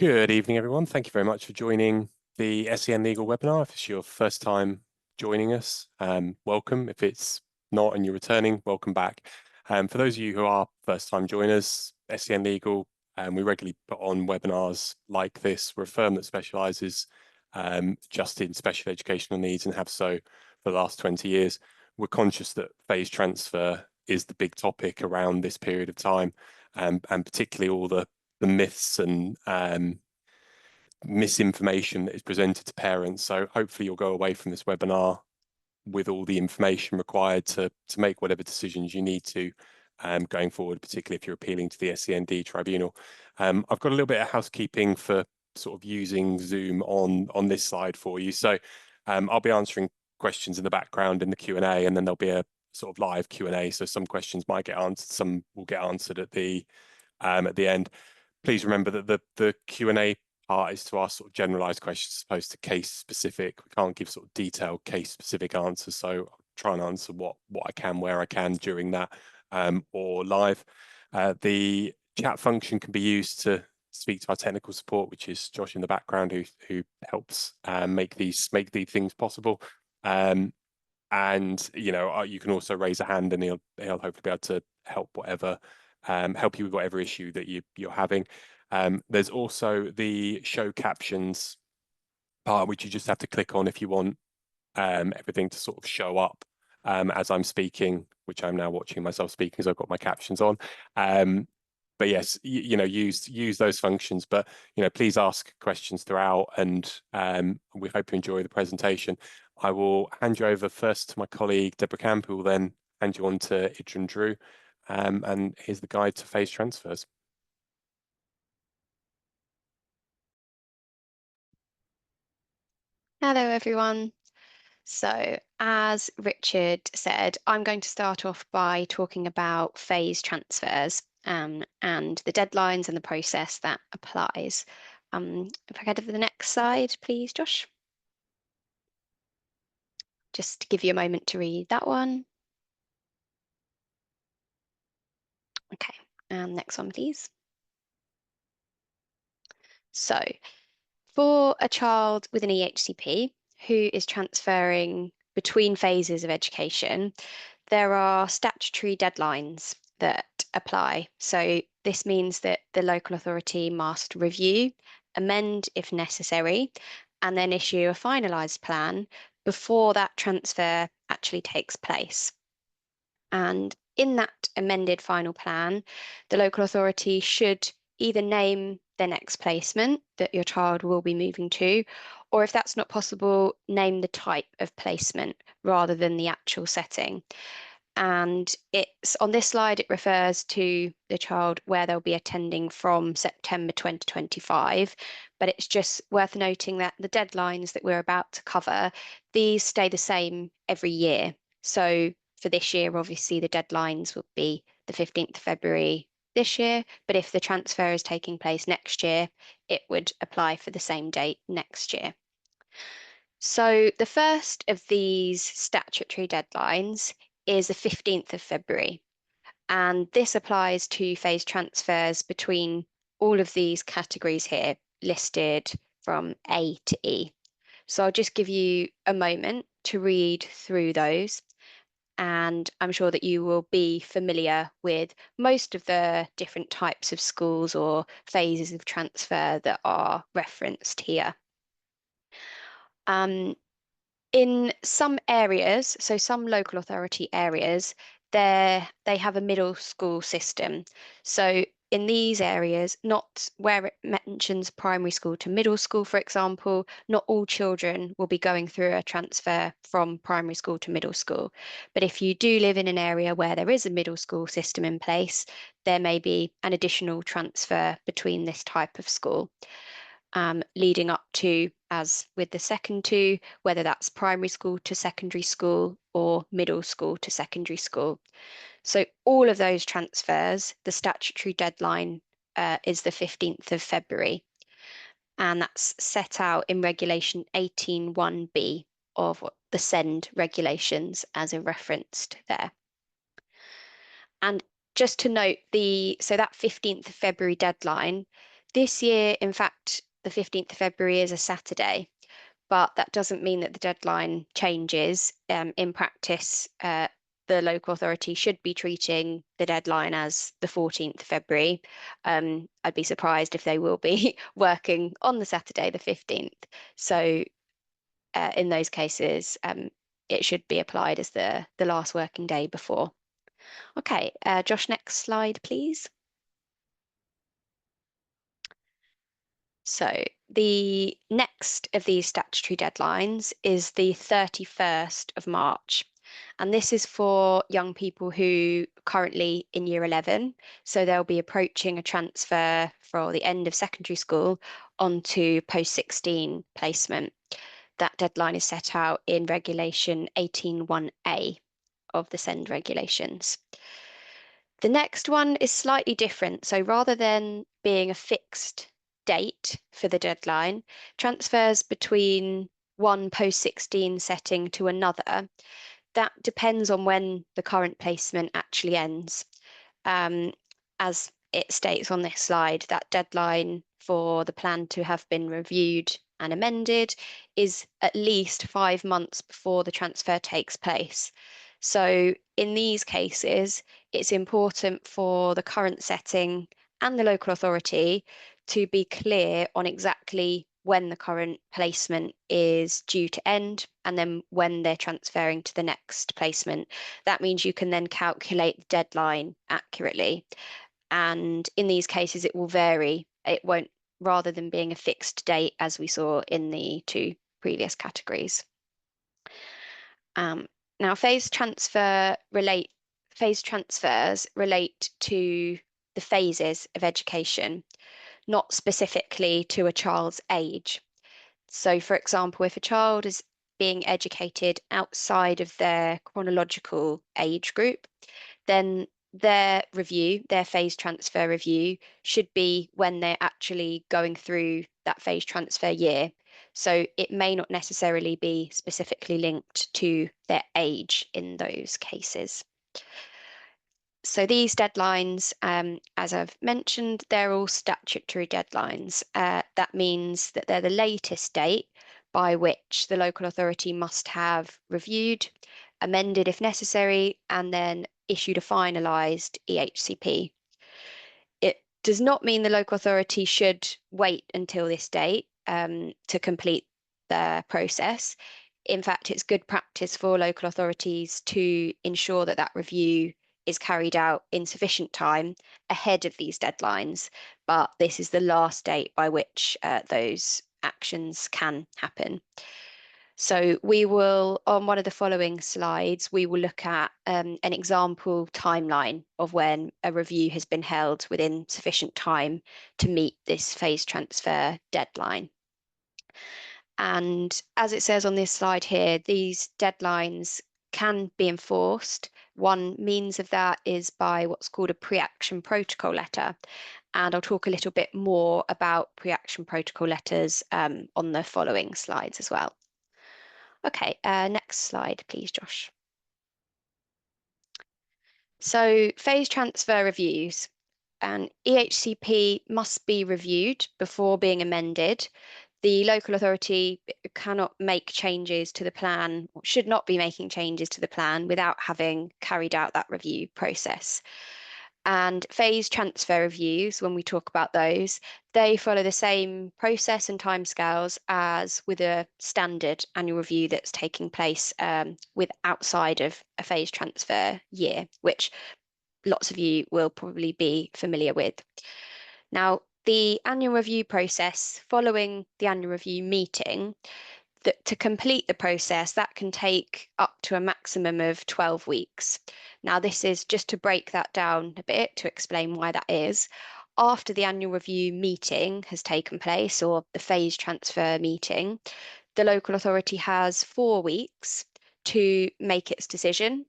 Good evening, everyone. Thank you very much for joining the SEN Legal webinar. If it's your first time joining us, welcome. If it's not and you're returning, welcome back. For those of you who are first-time joiners, SEN Legal, we regularly put on webinars like this. We're a firm that specialises just in special educational needs and have so for the last 20 years. We're conscious that phase transfer is the big topic around this period of time, and particularly all the myths and misinformation that is presented to parents. So hopefully you'll go away from this webinar with all the information required to make whatever decisions you need to going forward, particularly if you're appealing to the SEND tribunal. I've got a little bit of housekeeping for sort of using Zoom on this slide for you. So I'll be answering questions in the background in the Q&A, and then there'll be a sort of live Q&A. So some questions might get answered, some will get answered at the end. Please remember that the Q&A part is to ask sort of generalized questions as opposed to case specific. We can't give sort of detailed case specific answers, so I'll try and answer what I can where I can during that or live. The chat function can be used to speak to our technical support, which is Josh in the background, who helps make these things possible. And you know, you can also raise a hand, and he'll hopefully be able to help help you with whatever issue that you're having. There's also the show captions part, which you just have to click on if you want everything to sort of show up as I'm speaking, which I'm now watching myself speaking as I've got my captions on. But yes, you know, use those functions, but you know, please ask questions throughout, and we hope you enjoy the presentation. I will hand you over first to my colleague Deborah Camp, who will then hand you on to Idran Drew, and here's the guide to phase transfers. Hello, everyone. So, as Richard said, I'm going to start off by talking about phase transfers and the deadlines and the process that applies. If I go to the next slide, please, Josh. Just to give you a moment to read that one. Okay, and next one, please. So, for a child with an EHCP who is transferring between phases of education, there are statutory deadlines that apply. So this means that the local authority must review, amend if necessary, and then issue a finalised plan before that transfer actually takes place. And in that amended final plan, the local authority should either name their next placement that your child will be moving to, or if that's not possible, name the type of placement rather than the actual setting. And it's on this slide, it refers to the child where they'll be attending from September 2025, but it's just worth noting that the deadlines that we're about to cover, these stay the same every year. So for this year, obviously the deadlines will be the 15th of February this year, but if the transfer is taking place next year, it would apply for the same date next year. So the first of these statutory deadlines is the 15th of February, and this applies to phase transfers between all of these categories here listed from A to E. So I'll just give you a moment to read through those, and I'm sure that you will be familiar with most of the different types of schools or phases of transfer that are referenced here. In some areas, so some local authority areas, they have a middle school system. So in these areas, not where it mentions primary school to middle school, for example, not all children will be going through a transfer from primary school to middle school. But if you do live in an area where there is a middle school system in place, there may be an additional transfer between this type of school. Leading up to, as with the second two, whether that's primary school to secondary school or middle school to secondary school. So all of those transfers, the statutory deadline is the 15th of February. And that's set out in Regulation 18(1)(b) of the SEND regulations as referenced there. And just to note, so that 15th of February deadline, This year, in fact, the 15th of February is a Saturday, but that doesn't mean that the deadline changes. In practice, the local authority should be treating the deadline as the 14th of February. I'd be surprised if they will be working on the Saturday, the 15th. So in those cases, it should be applied as the last working day before. Okay, Josh, next slide, please. So the next of these statutory deadlines is the 31st of March. And this is for young people who are currently in year 11. So they'll be approaching a transfer for the end of secondary school onto post-16 placement. That deadline is set out in Regulation 18.1a of the SEND regulations. The next one is slightly different. So rather than being a fixed date for the deadline, transfers between one post-16 setting to another, that depends on when the current placement actually ends. As it states on this slide, that deadline for the plan to have been reviewed and amended is at least 5 months before the transfer takes place. So in these cases, it's important for the current setting and the local authority to be clear on exactly when the current placement is due to end and then when they're transferring to the next placement. That means you can then calculate the deadline accurately. And in these cases, it will vary. It won't, rather than being a fixed date as we saw in the two previous categories. Now, phase transfers relate to the phases of education, not specifically to a child's age. So, for example, if a child is being educated outside of their chronological age group, then their phase transfer review, should be when they're actually going through that phase transfer year. So it may not necessarily be specifically linked to their age in those cases. So these deadlines, as I've mentioned, they're all statutory deadlines. That means that they're the latest date by which the local authority must have reviewed, amended if necessary, and then issued a finalised EHCP. It does not mean the local authority should wait until this date to complete the process. In fact, it's good practice for local authorities to ensure that that review is carried out in sufficient time ahead of these deadlines, but this is the last date by which those actions can happen. So we will, on one of the following slides, we will look at an example timeline of when a review has been held within sufficient time to meet this phase transfer deadline. And as it says on this slide here, these deadlines can be enforced. One means of that is by what's called a pre-action protocol letter. And I'll talk a little bit more about pre-action protocol letters on the following slides as well. Okay, next slide, please, Josh. So phase transfer reviews. An EHCP must be reviewed before being amended. The local authority cannot make changes to the plan, or should not be making changes to the plan without having carried out that review process. And phase transfer reviews, when we talk about those, they follow the same process and timescales as with a standard annual review that's taking place with outside of a phase transfer year, which lots of you will probably be familiar with. Now, the annual review process following the annual review meeting, that to complete the process, that can take up to a maximum of 12 weeks. Now, this is just to break that down a bit to explain why that is. After the annual review meeting has taken place, or the phase transfer meeting, the local authority has 4 weeks to make its decision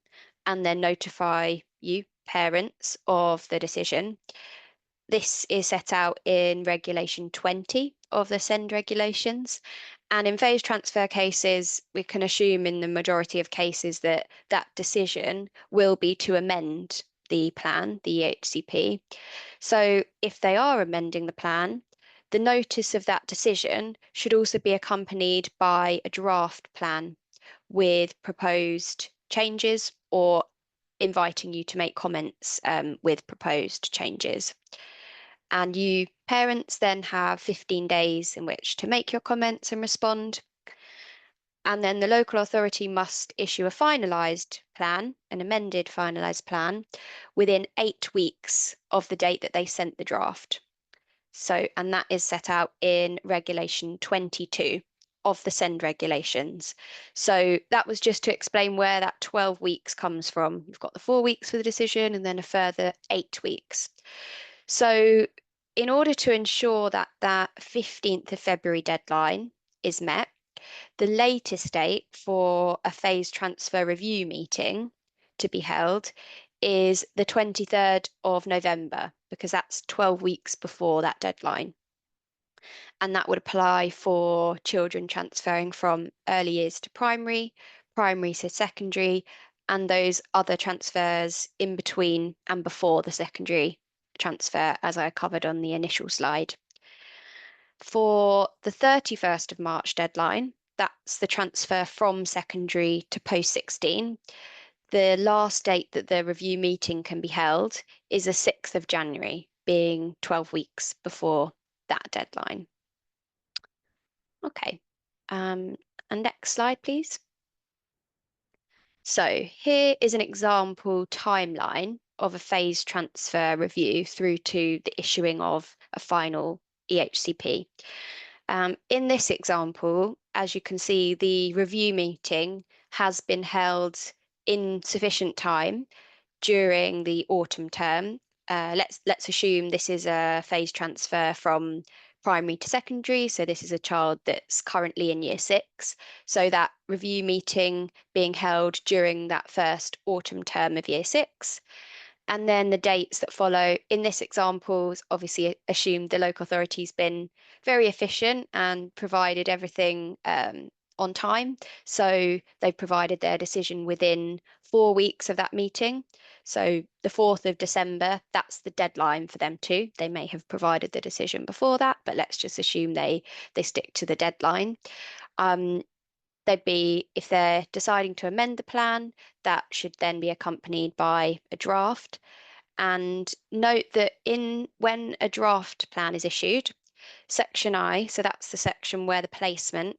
and then notify you, parents, of the decision. This is set out in Regulation 20 of the SEND regulations. And in phase transfer cases, we can assume in the majority of cases that that decision will be to amend the plan, the EHCP. So if they are amending the plan, the notice of that decision should also be accompanied by a draft plan with proposed changes or inviting you to make comments with proposed changes. And you parents then have 15 days in which to make your comments and respond. And then the local authority must issue a finalised plan, an amended finalised plan, within 8 weeks of the date that they sent the draft. So, and that is set out in Regulation 22 of the SEND regulations. So that was just to explain where that 12 weeks comes from. You've got the 4 weeks for the decision and then a further 8 weeks. So in order to ensure that that 15th of February deadline is met, the latest date for a phase transfer review meeting to be held is the 23rd of November, because that's 12 weeks before that deadline. And that would apply for children transferring from early years to primary, primary to secondary, and those other transfers in between and before the secondary transfer, as I covered on the initial slide. For the 31st of March deadline, that's the transfer from secondary to post-16. The last date that the review meeting can be held is the 6th of January, being 12 weeks before that deadline. Okay, and next slide, please. So here is an example timeline of a phase transfer review through to the issuing of a final EHCP. In this example, as you can see, the review meeting has been held in sufficient time during the autumn term. Let's assume this is a phase transfer from primary to secondary. So this is a child that's currently in year 6. So that review meeting being held during that first autumn term of year 6. And then the dates that follow in this example obviously assume the local authority's been very efficient and provided everything on time. So they've provided their decision within 4 weeks of that meeting. So the 4th of December, that's the deadline for them too. They may have provided the decision before that, but let's just assume they stick to the deadline. They'd be, if they're deciding to amend the plan, that should then be accompanied by a draft. And note that when a draft plan is issued, Section I, so that's the section where the placement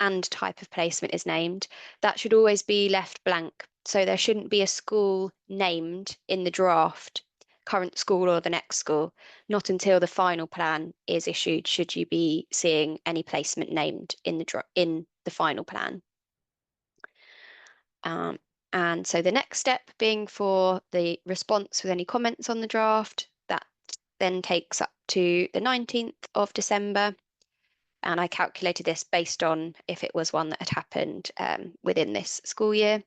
and type of placement is named, that should always be left blank. So there shouldn't be a school named in the draft, current school or the next school. Not until the final plan is issued should you be seeing any placement named in the final plan. And so the next step being for the response with any comments on the draft, that then takes up to the 19th of December. And I calculated this based on if it was one that had happened within this school year.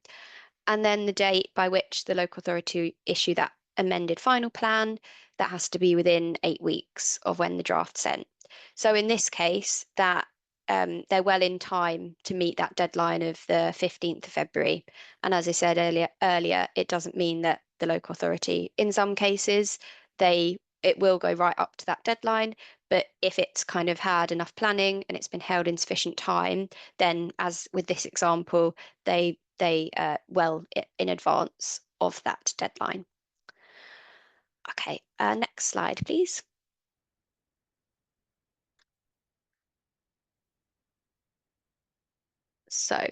And then the date by which the local authority issue that amended final plan, that has to be within 8 weeks of when the draft sent. So in this case, that they're well in time to meet that deadline of the 15th of February. And as I said earlier, it doesn't mean that the local authority, in some cases, it will go right up to that deadline. But if it's kind of had enough planning and it's been held in sufficient time, then as with this example, they well in advance of that deadline. Okay, next slide, please. So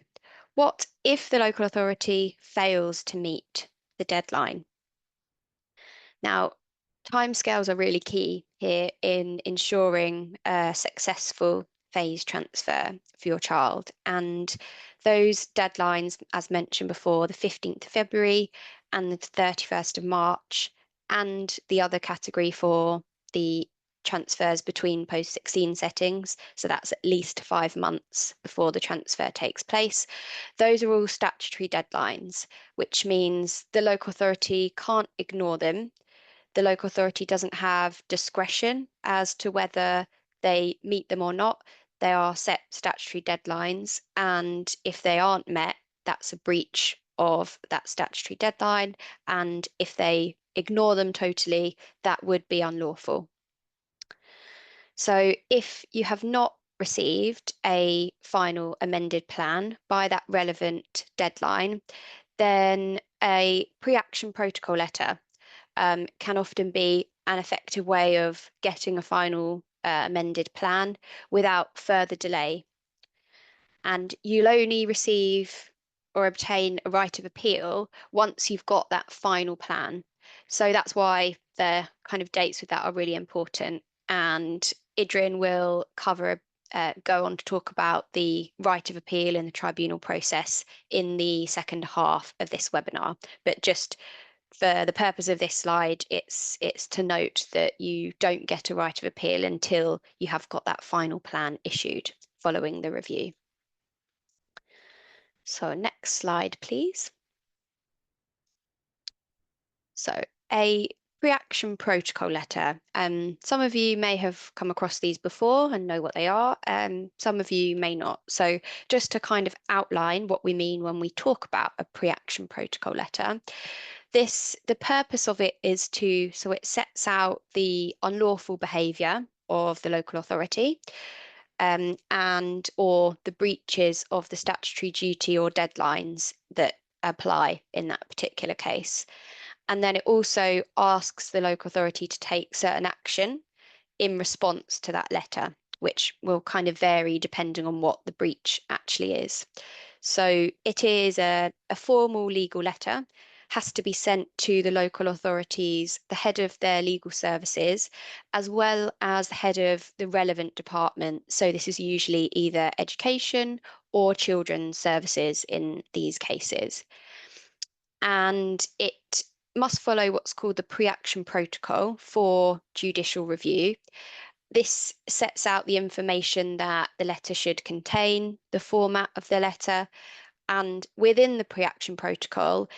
what if the local authority fails to meet the deadline? Now, timescales are really key here in ensuring a successful phase transfer for your child. And those deadlines, as mentioned before, the 15th of February and the 31st of March, and the other category for the transfers between post-16 settings, so that's at least 5 months before the transfer takes place. Those are all statutory deadlines, which means the local authority can't ignore them. The local authority doesn't have discretion as to whether they meet them or not. They are set statutory deadlines, and if they aren't met, that's a breach of that statutory deadline. And if they ignore them totally, that would be unlawful. So if you have not received a final amended plan by that relevant deadline, then a pre-action protocol letter can often be an effective way of getting a final amended plan without further delay. And you'll only receive or obtain a right of appeal once you've got that final plan. So that's why the kind of dates with that are really important. And Idrin will go on to talk about the right of appeal in the tribunal process in the second half of this webinar. But just for the purpose of this slide, it's to note that you don't get a right of appeal until you have got that final plan issued following the review. So next slide, please. So a pre-action protocol letter. Some of you may have come across these before and know what they are. Some of you may not. So just to kind of outline what we mean when we talk about a pre-action protocol letter, the purpose of it is so it sets out the unlawful behaviour of the local authority and or the breaches of the statutory duty or deadlines that apply in that particular case. And then it also asks the local authority to take certain action in response to that letter, which will kind of vary depending on what the breach actually is. So it is a formal legal letter, has to be sent to the local authorities, the head of their legal services, as well as the head of the relevant department. So this is usually either education or children's services in these cases. And it must follow what's called the pre-action protocol for judicial review. This sets out the information that the letter should contain, the format of the letter, and within the pre-action protocol,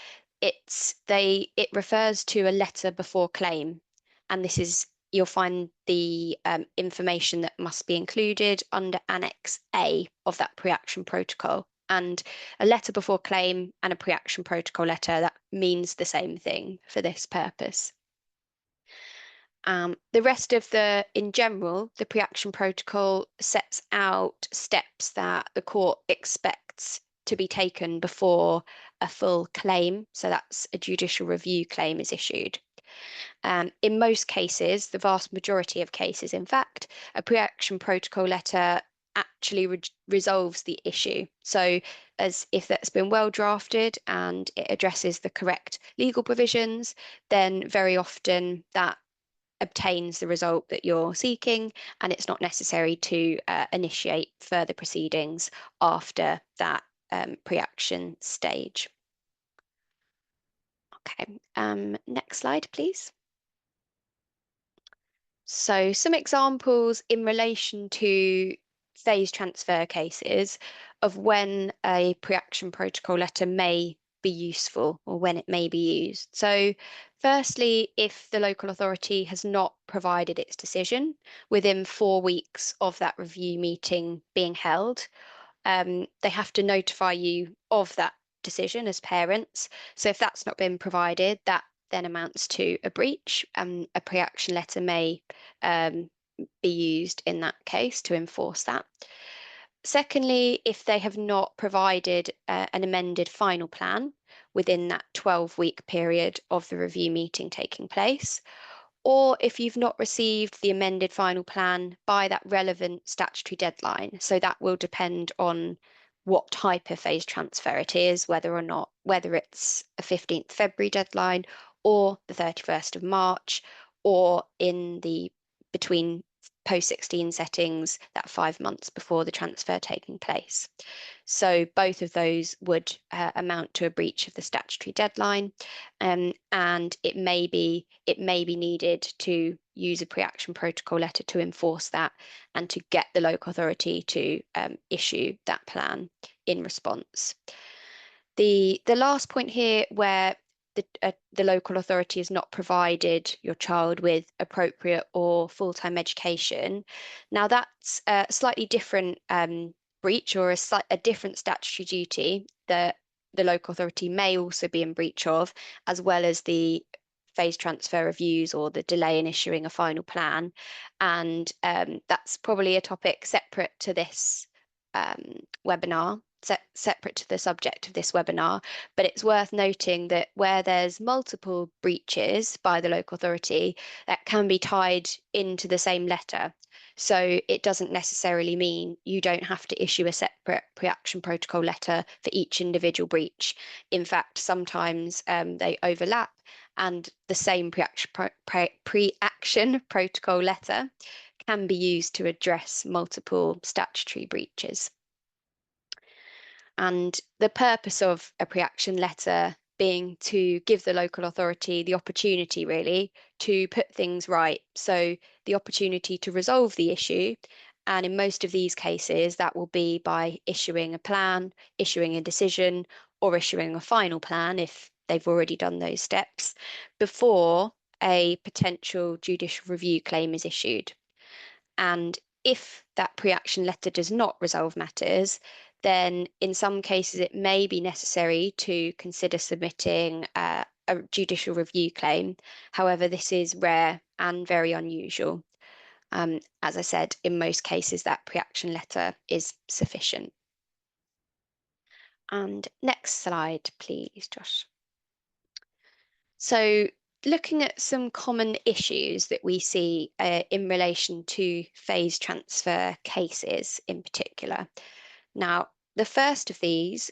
it refers to a letter before claim, and you'll find the information that must be included under Annex A of that pre-action protocol. And a letter before claim and a pre-action protocol letter, that means the same thing for this purpose. The rest of in general, the pre-action protocol sets out steps that the court expects to be taken before a full claim, so that's a judicial review claim, is issued. In most cases, the vast majority of cases, in fact, a pre-action protocol letter actually resolves the issue. So as if that's been well drafted and it addresses the correct legal provisions, then very often that obtains the result that you're seeking, and it's not necessary to initiate further proceedings after that pre-action stage. Okay, next slide, please. So some examples in relation to phase transfer cases of when a pre-action protocol letter may be useful or when it may be used. So firstly, if the local authority has not provided its decision within 4 weeks of that review meeting being held, they have to notify you of that decision as parents. So if that's not been provided, that then amounts to a breach. A pre-action letter may be used in that case to enforce that. Secondly, if they have not provided an amended final plan within that 12-week period of the review meeting taking place, or if you've not received the amended final plan by that relevant statutory deadline. So that will depend on what type of phase transfer it is, whether it's a 15th February deadline or the 31st of March, or in the between post-16 settings, that 5 months before the transfer taking place. So both of those would amount to a breach of the statutory deadline, and it may be needed to use a pre-action protocol letter to enforce that and to get the local authority to issue that plan in response. The last point here, where the local authority has not provided your child with appropriate or full-time education. Now that's a slightly different breach or a different statutory duty that the local authority may also be in breach of, as well as the phase transfer reviews or the delay in issuing a final plan. And that's probably a topic separate to this webinar, separate to the subject of this webinar, but it's worth noting that where there's multiple breaches by the local authority, that can be tied into the same letter. So it doesn't necessarily mean you don't have to issue a separate pre-action protocol letter for each individual breach. In fact, sometimes they overlap, and the same pre-action protocol letter can be used to address multiple statutory breaches. And the purpose of a pre-action letter being to give the local authority the opportunity really to put things right. So the opportunity to resolve the issue. And in most of these cases, that will be by issuing a plan, issuing a decision, or issuing a final plan if they've already done those steps before a potential judicial review claim is issued. And if that pre-action letter does not resolve matters, then in some cases it may be necessary to consider submitting a judicial review claim. However, this is rare and very unusual. As I said, in most cases that pre-action letter is sufficient. And next slide, please, Josh. So looking at some common issues that we see in relation to phase transfer cases in particular. Now, the first of these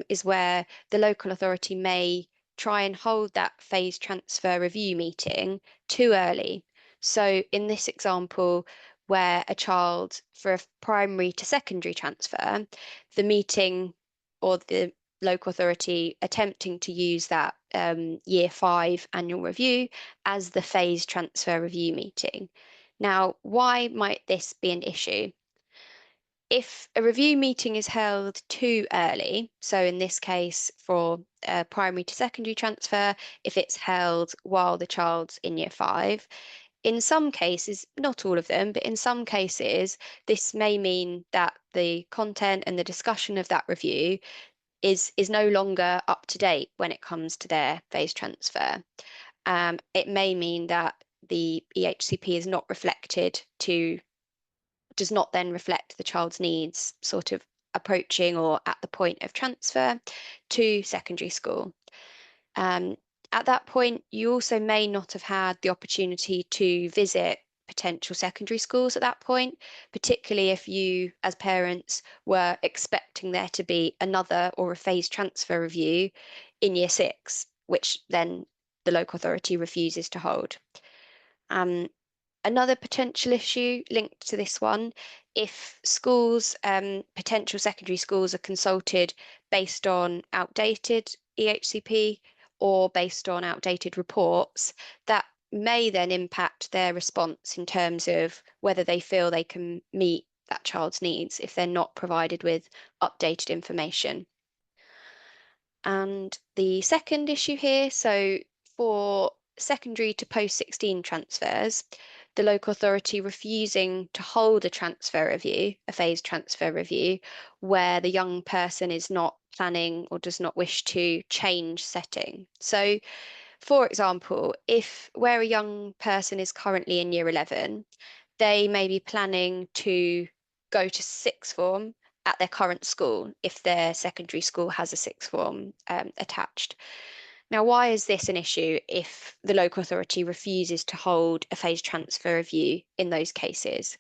is where the local authority may try and hold that phase transfer review meeting too early. So in this example, where a child for a primary to secondary transfer, the meeting or the local authority attempting to use that year 5 annual review as the phase transfer review meeting. Now, why might this be an issue? If a review meeting is held too early, so in this case for a primary to secondary transfer, if it's held while the child's in year 5, in some cases, not all of them, but in some cases, this may mean that the content and the discussion of that review is no longer up to date when it comes to their phase transfer. It may mean that the EHCP is not reflected to does not then reflect the child's needs sort of approaching or at the point of transfer to secondary school. At that point, you also may not have had the opportunity to visit potential secondary schools at that point, particularly if you, as parents, were expecting there to be another or a phase transfer review in year 6, which then the local authority refuses to hold. Another potential issue linked to this one, if schools, potential secondary schools, are consulted based on outdated EHCP or based on outdated reports, that may then impact their response in terms of whether they feel they can meet that child's needs if they're not provided with updated information. And the second issue here, so for secondary to post-16 transfers, the local authority refusing to hold a transfer review, a phase transfer review, where the young person is not planning or does not wish to change setting. So, for example, if where a young person is currently in year 11, they may be planning to go to sixth form at their current school if their secondary school has a sixth form attached. Now, why is this an issue if the local authority refuses to hold a phase transfer review in those cases?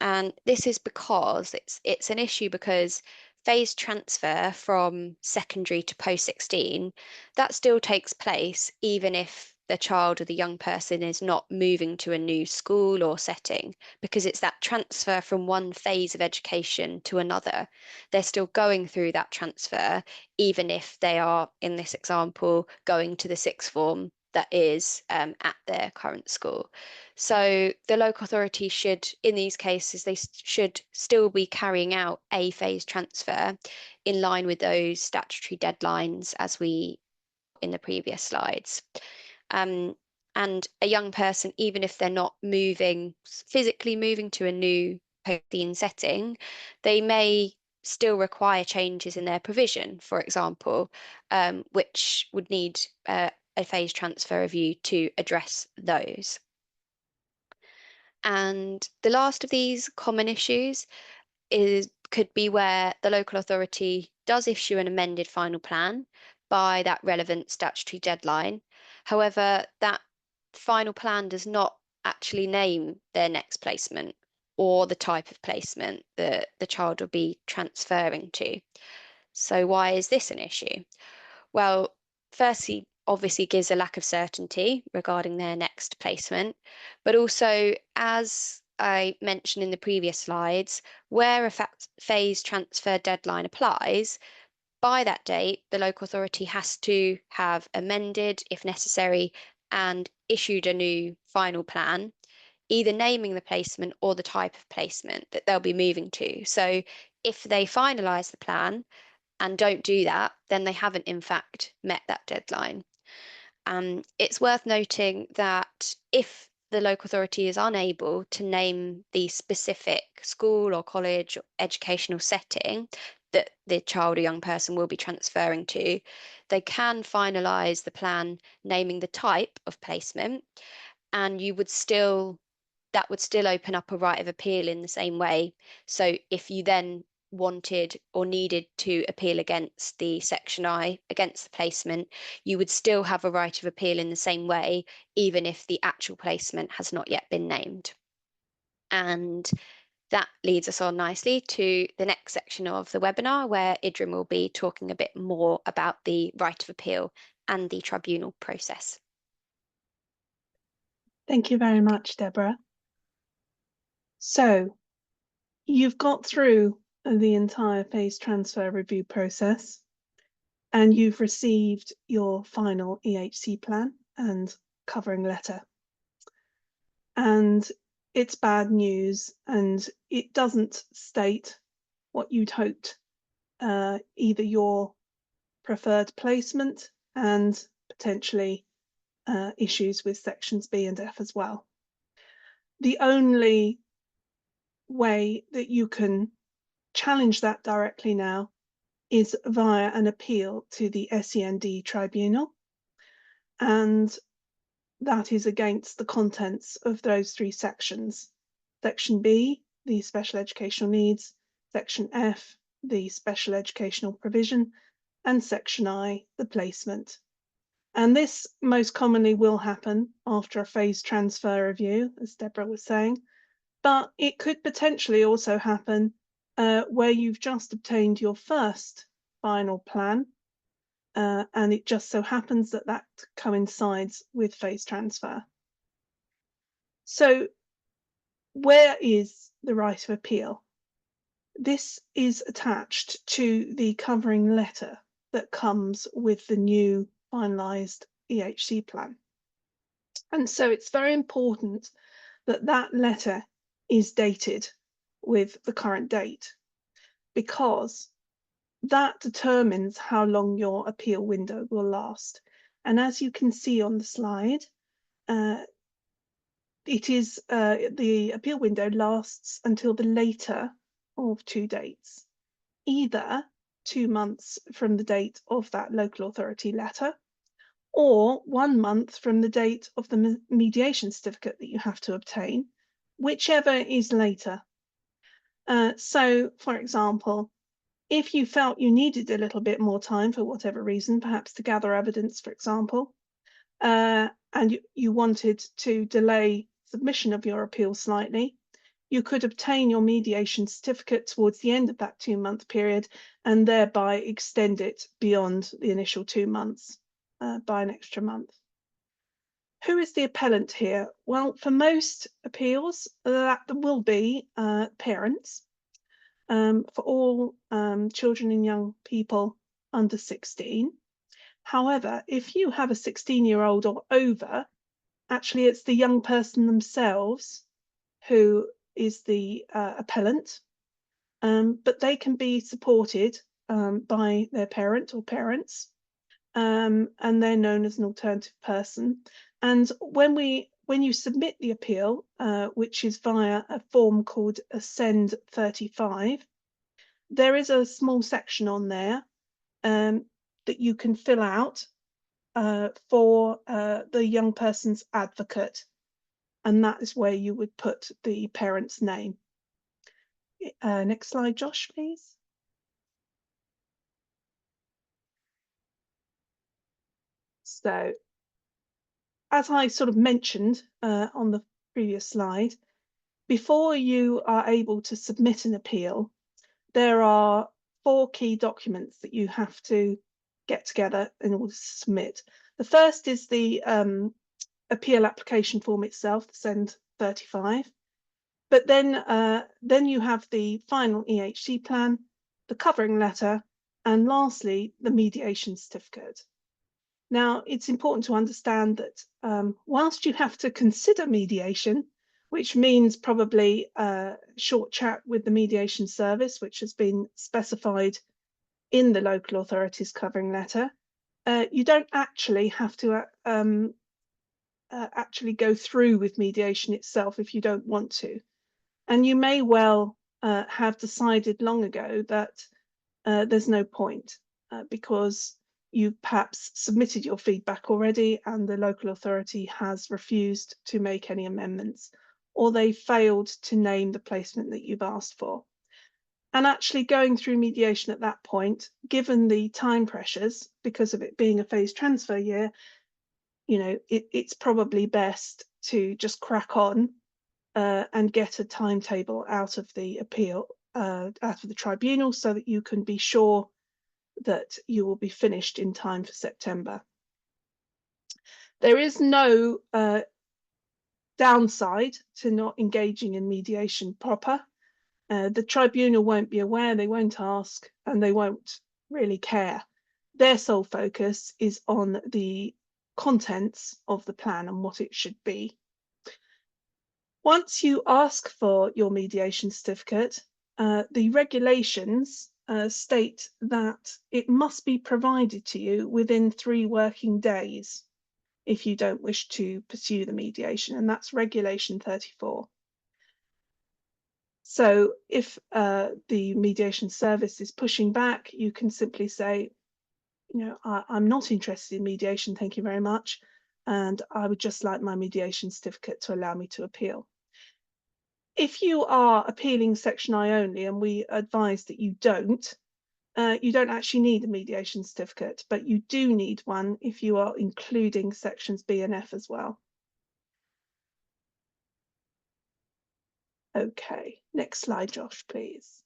And this is because it's an issue because phase transfer from secondary to post-16, that still takes place even if the child or the young person is not moving to a new school or setting, because it's that transfer from one phase of education to another. They're still going through that transfer, even if they are, in this example, going to the sixth form that is at their current school. So the local authority should, in these cases, they should still be carrying out a phase transfer in line with those statutory deadlines as we in the previous slides. And a young person, even if they're not physically moving to a new post-16 setting, they may still require changes in their provision, for example, which would need a phase transfer review to address those. And the last of these common issues could be where the local authority does issue an amended final plan by that relevant statutory deadline. However, that final plan does not actually name their next placement or the type of placement that the child will be transferring to. So why is this an issue? Well, firstly, obviously gives a lack of certainty regarding their next placement, but also, as I mentioned in the previous slides, where a phase transfer deadline applies, by that date, the local authority has to have amended, if necessary, and issued a new final plan, either naming the placement or the type of placement that they'll be moving to. So if they finalise the plan and don't do that, then they haven't in fact met that deadline. It's worth noting that if the local authority is unable to name the specific school or college or educational setting that the child or young person will be transferring to, they can finalise the plan naming the type of placement, and that would still open up a right of appeal in the same way. So if you then wanted or needed to appeal against the Section I, against the placement, you would still have a right of appeal in the same way, even if the actual placement has not yet been named. And that leads us on nicely to the next section of the webinar, where Idrim will be talking a bit more about the right of appeal and the tribunal process. Thank you very much, Deborah. So you've got through the entire phase transfer review process, and you've received your final EHC plan and covering letter. And it's bad news, and it doesn't state what you'd hoped, either your preferred placement and potentially issues with sections B and F as well. The only way that you can challenge that directly now is via an appeal to the SEND tribunal, and that is against the contents of those three sections. Section B, the special educational needs, Section F, the special educational provision, and Section I, the placement. And this most commonly will happen after a phase transfer review, as Deborah was saying, but it could potentially also happen where you've just obtained your first final plan, and it just so happens that that coincides with phase transfer. So where is the right of appeal? This is attached to the covering letter that comes with the new finalised EHC plan. And so it's very important that that letter is dated with the current date, because that determines how long your appeal window will last. And as you can see on the slide, it is the appeal window lasts until the later of two dates, either 2 months from the date of that local authority letter, or 1 month from the date of the mediation certificate that you have to obtain, whichever is later. So, for example, if you felt you needed a little bit more time for whatever reason, perhaps to gather evidence, for example, and you wanted to delay submission of your appeal slightly, you could obtain your mediation certificate towards the end of that 2-month period and thereby extend it beyond the initial 2 months by an extra month. Who is the appellant here? Well, for most appeals, that will be parents. For all children and young people under 16. However, if you have a 16-year-old or over, actually it's the young person themselves who is the appellant, but they can be supported by their parent or parents, and they're known as an alternative person. And when you submit the appeal, which is via a form called Ascend 35, there is a small section on there that you can fill out, for the young person's advocate, and that is where you would put the parent's name. Next slide, Josh, please. So, as I sort of mentioned on the previous slide, before you are able to submit an appeal, there are 4 key documents that you have to get together in order to submit. The first is the appeal application form itself, the SEND 35. But then you have the final EHC plan, the covering letter, and lastly, the mediation certificate. Now, it's important to understand that whilst you have to consider mediation, which means probably a short chat with the mediation service, which has been specified in the local authority's covering letter, you don't actually have to actually go through with mediation itself if you don't want to. And you may well have decided long ago that there's no point because you perhaps submitted your feedback already and the local authority has refused to make any amendments, or they failed to name the placement that you've asked for. And actually going through mediation at that point, given the time pressures, because of it being a phased transfer year, you know, it's probably best to just crack on and get a timetable out of the appeal, out of the tribunal, so that you can be sure that you will be finished in time for September. There is no downside to not engaging in mediation proper. The tribunal won't be aware, they won't ask, and they won't really care. Their sole focus is on the contents of the plan and what it should be. Once you ask for your mediation certificate, the regulations state that it must be provided to you within 3 working days if you don't wish to pursue the mediation, and that's Regulation 34. So if the mediation service is pushing back, you can simply say, you know, I'm not interested in mediation, thank you very much, and I would just like my mediation certificate to allow me to appeal. If you are appealing Section I only, and we advise that you don't actually need a mediation certificate, but you do need one if you are including sections B and F as well. Okay, next slide, Josh, please.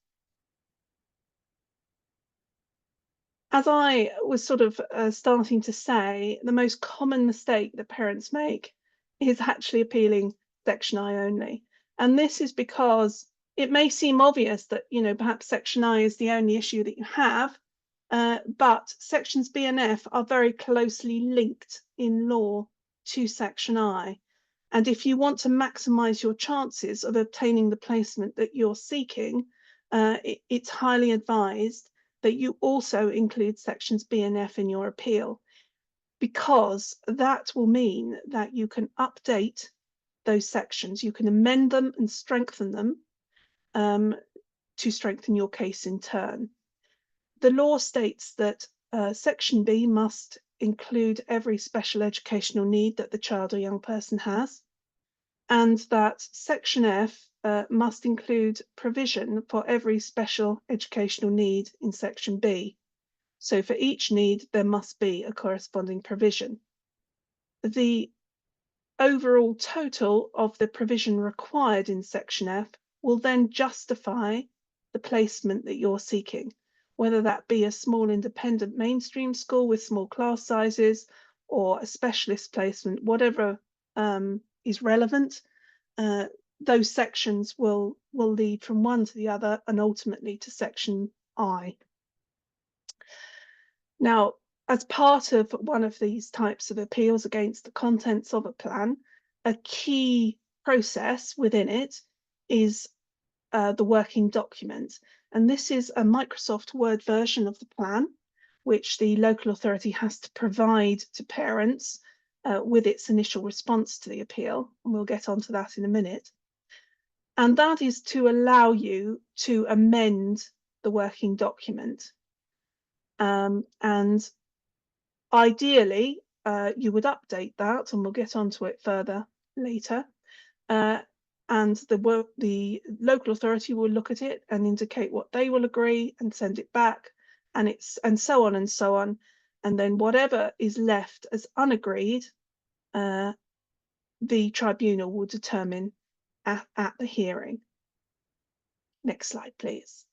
As I was sort of starting to say, the most common mistake that parents make is actually appealing Section I only. And this is because it may seem obvious that, you know, perhaps Section I is the only issue that you have, but sections B and F are very closely linked in law to Section I. And if you want to maximise your chances of obtaining the placement that you're seeking, it's highly advised that you also include sections B and F in your appeal, because that will mean that you can update those sections, you can amend them and strengthen them to strengthen your case in turn. The law states that Section B must include every special educational need that the child or young person has, and that Section F must include provision for every special educational need in Section B. So for each need, there must be a corresponding provision. The overall total of the provision required in Section F will then justify the placement that you're seeking, whether that be a small independent mainstream school with small class sizes or a specialist placement, whatever is relevant. Those sections will lead from one to the other and ultimately to Section I. Now, as part of one of these types of appeals against the contents of a plan, a key process within it is the working document. And this is a Microsoft Word version of the plan, which the local authority has to provide to parents with its initial response to the appeal. And we'll get onto that in a minute. And that is to allow you to amend the working document. And ideally, you would update that, and we'll get onto it further later. And the local authority will look at it and indicate what they will agree and send it back, and so on and so on. And then whatever is left as unagreed, the tribunal will determine at the hearing. Next slide, please.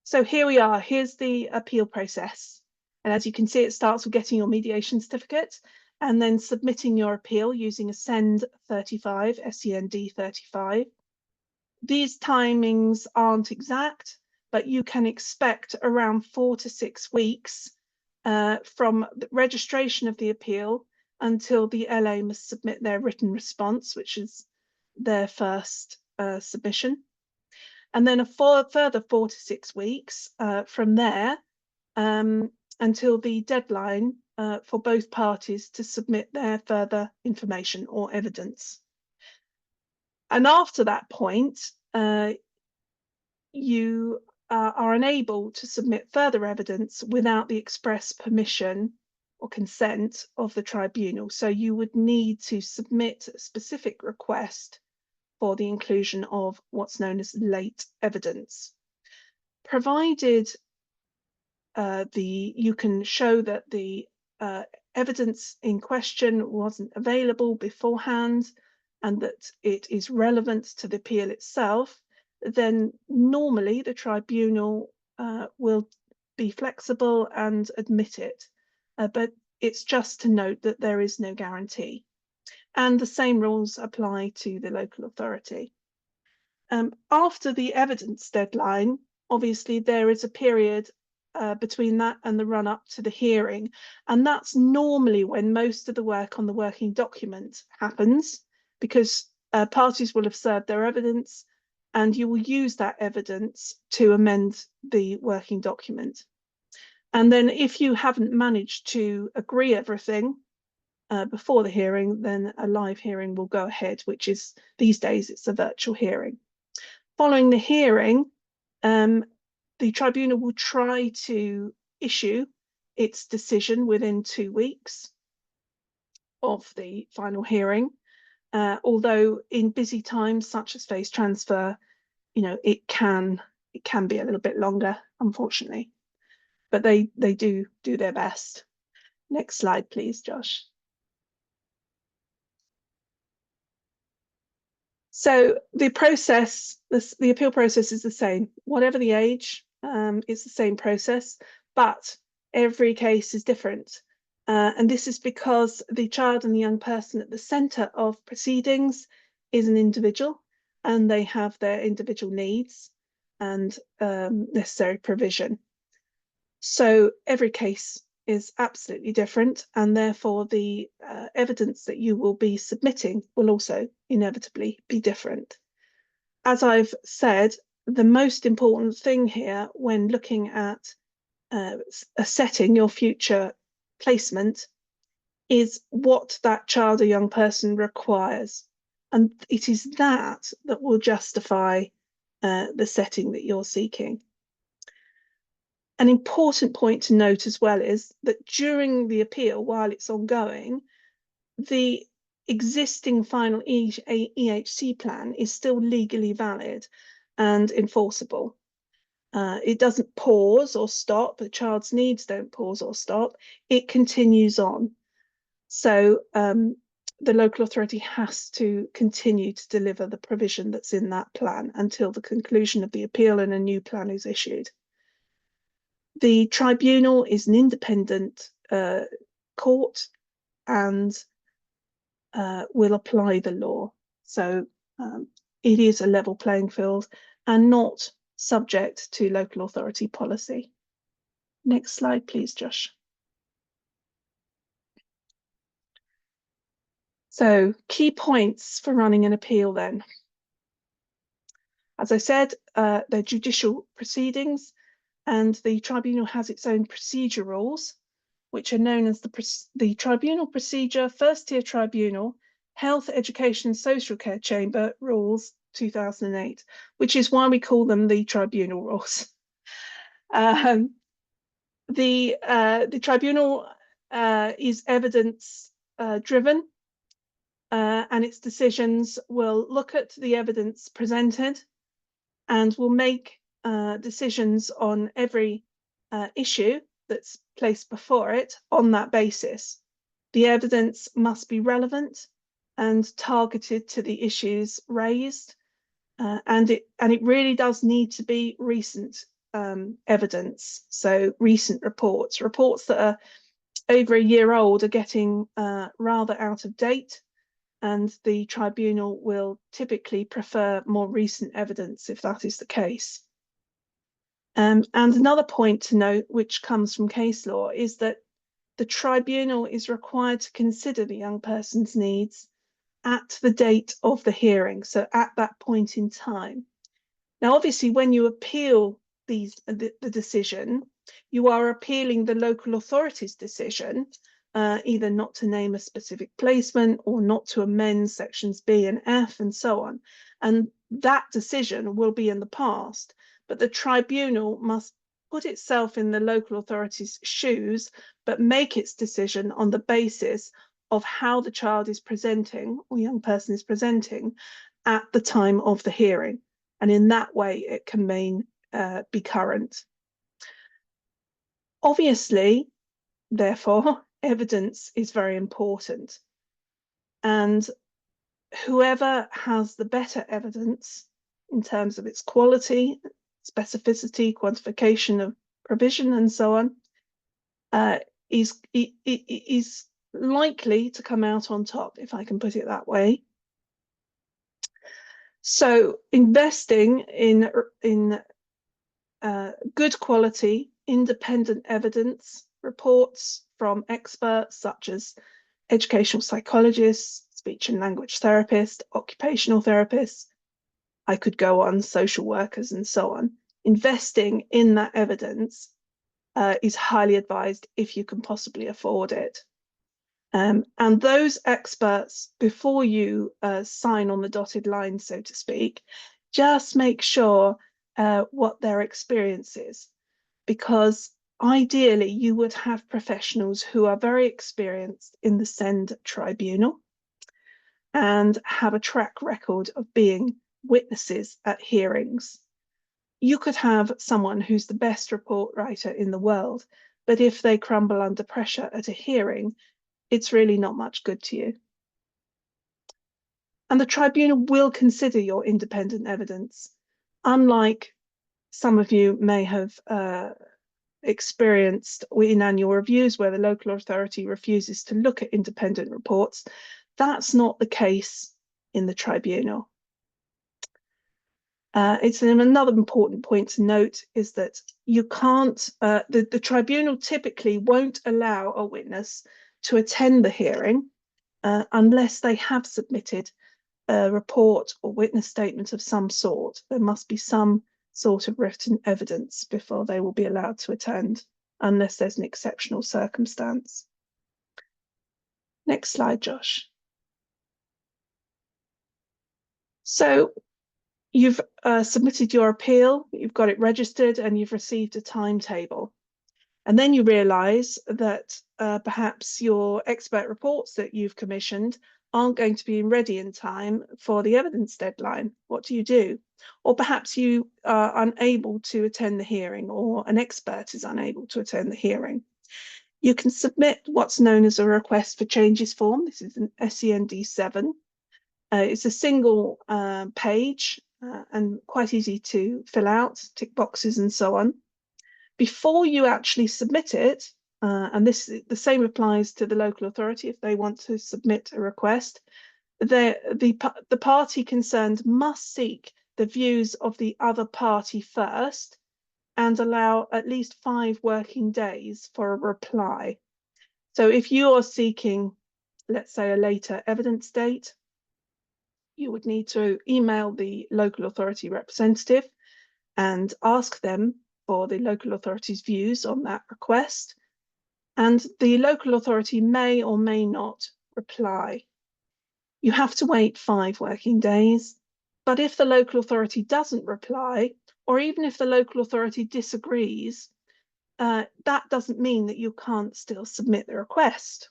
So here we are. Here's the appeal process. And as you can see, it starts with getting your mediation certificate and then submitting your appeal using a SEND 35, SEND 35. These timings aren't exact, but you can expect around 4 to 6 weeks from the registration of the appeal until the LA must submit their written response, which is their first submission. And then a further 4 to 6 weeks from there until the deadline for both parties to submit their further information or evidence. And after that point, you are unable to submit further evidence without the express permission or consent of the tribunal. So you would need to submit a specific request for the inclusion of what's known as late evidence. Provided you can show that the evidence in question wasn't available beforehand and that it is relevant to the appeal itself, then normally the tribunal will be flexible and admit it. But it's just to note that there is no guarantee. And the same rules apply to the local authority. After the evidence deadline, obviously there is a period between that and the run up to the hearing. And that's normally when most of the work on the working document happens, because parties will have served their evidence and you will use that evidence to amend the working document. And then if you haven't managed to agree everything before the hearing, then a live hearing will go ahead, which is these days it's a virtual hearing. Following the hearing, the tribunal will try to issue its decision within 2 weeks of the final hearing. Although in busy times such as phase transfer, it can be a little bit longer, unfortunately, but they do their best. Next slide, please, Josh. So the process, the appeal process is the same. Whatever the age, it's the same process, but every case is different. And this is because the child and the young person at the centre of proceedings is an individual, and they have their individual needs and necessary provision. So every case is absolutely different, and therefore the evidence that you will be submitting will also inevitably be different. As I've said, the most important thing here when looking at assessing your future placement is what that child or young person requires, and it is that will justify the setting that you're seeking. An important point to note as well is that during the appeal, while it's ongoing, the existing final EHC plan is still legally valid and enforceable. It doesn't pause or stop. The child's needs don't pause or stop. It continues on. So the local authority has to continue to deliver the provision that's in that plan until the conclusion of the appeal and a new plan is issued. The tribunal is an independent court and will apply the law. So it is a level playing field and not subject to local authority policy. Next slide, please, Josh. So key points for running an appeal then. As I said, they're judicial proceedings, and the tribunal has its own procedure rules, which are known as the Tribunal Procedure First Tier Tribunal Health, Education, Social Care Chamber Rules 2008, which is why we call them the tribunal rules. The tribunal is evidence driven, and its decisions will look at the evidence presented and will make decisions on every issue that's placed before it on that basis. The evidence must be relevant and targeted to the issues raised, and it really does need to be recent evidence. So recent reports that are over a year old are getting rather out of date, and the tribunal will typically prefer more recent evidence if that is the case. And another point to note, which comes from case law, is that the tribunal is required to consider the young person's needs at the date of the hearing, so at that point in time. Now, obviously, when you appeal the decision, you are appealing the local authority's decision, either not to name a specific placement or not to amend sections B and F and so on. And that decision will be in the past, but the tribunal must put itself in the local authority's shoes, but make its decision on the basis of how the child is presenting or young person is presenting at the time of the hearing. And in that way, it can be current. Obviously, therefore, evidence is very important. And whoever has the better evidence in terms of its quality, specificity, quantification of provision, and so on, is likely to come out on top, if I can put it that way. So investing in good quality, independent evidence, reports from experts such as educational psychologists, speech and language therapists, occupational therapists, I could go on, social workers and so on. Investing in that evidence is highly advised if you can possibly afford it. And those experts, before you sign on the dotted line, so to speak, just make sure what their experience is, because ideally you would have professionals who are very experienced in the SEND tribunal and have a track record of being witnesses at hearings. You could have someone who's the best report writer in the world, but if they crumble under pressure at a hearing, it's really not much good to you. And the tribunal will consider your independent evidence, unlike some of you may have experienced in annual reviews where the local authority refuses to look at independent reports. That's not the case in the tribunal. It's another important point to note is that you can't, the tribunal typically won't allow a witness to attend the hearing unless they have submitted a report or witness statement of some sort. There must be some sort of written evidence before they will be allowed to attend, unless there's an exceptional circumstance. Next slide, Josh. So you've submitted your appeal, you've got it registered, and you've received a timetable. And then you realise that perhaps your expert reports that you've commissioned aren't going to be ready in time for the evidence deadline. What do you do? Or perhaps you are unable to attend the hearing, or an expert is unable to attend the hearing. You can submit what's known as a request for changes form. This is an SEND 7. It's a single page and quite easy to fill out, tick boxes and so on. Before you actually submit it, and the same applies to the local authority if they want to submit a request, the party concerned must seek the views of the other party first and allow at least 5 working days for a reply. So if you are seeking, let's say, a later evidence date, you would need to email the local authority representative and ask them for the local authority's views on that request. And the local authority may or may not reply. You have to wait 5 working days. But if the local authority doesn't reply, or even if the local authority disagrees, that doesn't mean that you can't still submit the request.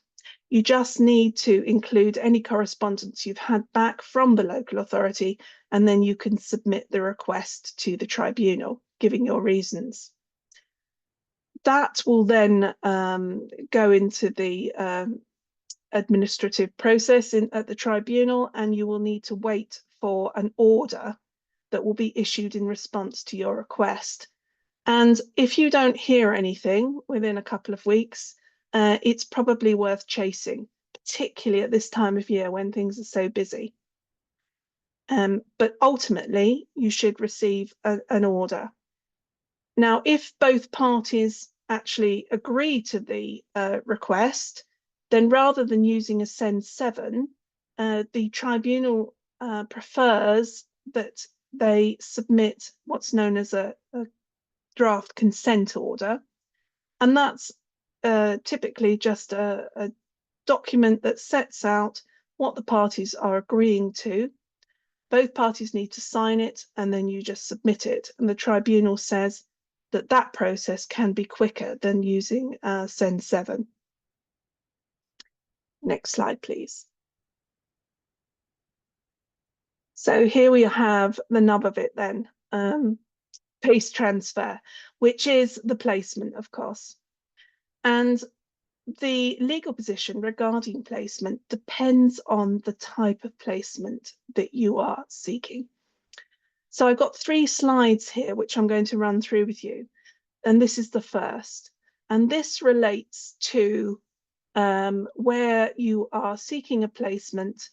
You just need to include any correspondence you've had back from the local authority, and then you can submit the request to the tribunal, giving your reasons. That will then go into the administrative process at the tribunal, and you will need to wait for an order that will be issued in response to your request. And if you don't hear anything within a couple of weeks, it's probably worth chasing, particularly at this time of year when things are so busy. But ultimately, you should receive an order. Now, if both parties actually agree to the request, then rather than using a SEN 7, the tribunal prefers that they submit what's known as a draft consent order. And that's typically just a document that sets out what the parties are agreeing to. Both parties need to sign it, and then you just submit it. And the tribunal says that that process can be quicker than using SEN 7. Next slide, please. So here we have the nub of it then, PACE transfer, which is the placement, of course. And the legal position regarding placement depends on the type of placement that you are seeking. So I've got 3 slides here, which I'm going to run through with you. And this is the first. And this relates to where you are seeking a placement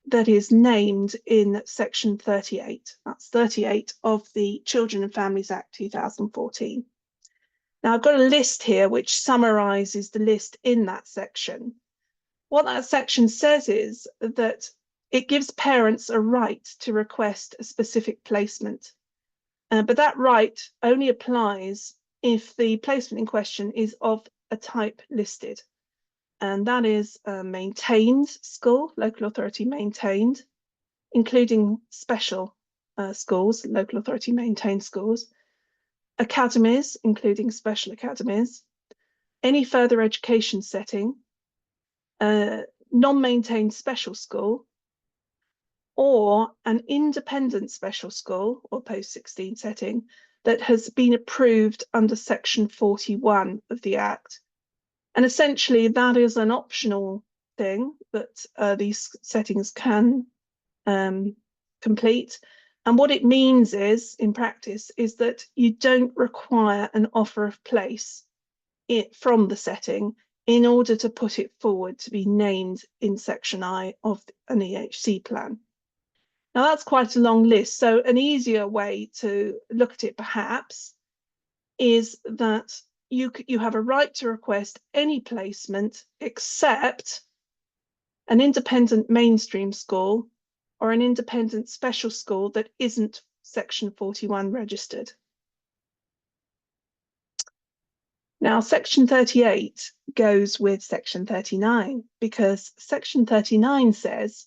that is named in section 38. That's 38 of the Children and Families Act 2014. Now I've got a list here which summarises the list in that section. What that section says is that it gives parents a right to request a specific placement, but that right only applies if the placement in question is of a type listed. And that is a maintained school, local authority maintained, including special schools, local authority maintained schools, academies, including special academies, any further education setting, non-maintained special school, or an independent special school or post-16 setting that has been approved under section 41 of the Act. And essentially that is an optional thing that these settings can complete. And what it means is, in practice, is that you don't require an offer of place from the setting in order to put it forward to be named in section I of an EHC plan. Now that's quite a long list, so an easier way to look at it perhaps is that you have a right to request any placement except an independent mainstream school or an independent special school that isn't section 41 registered. Now section 38 goes with section 39 because section 39 says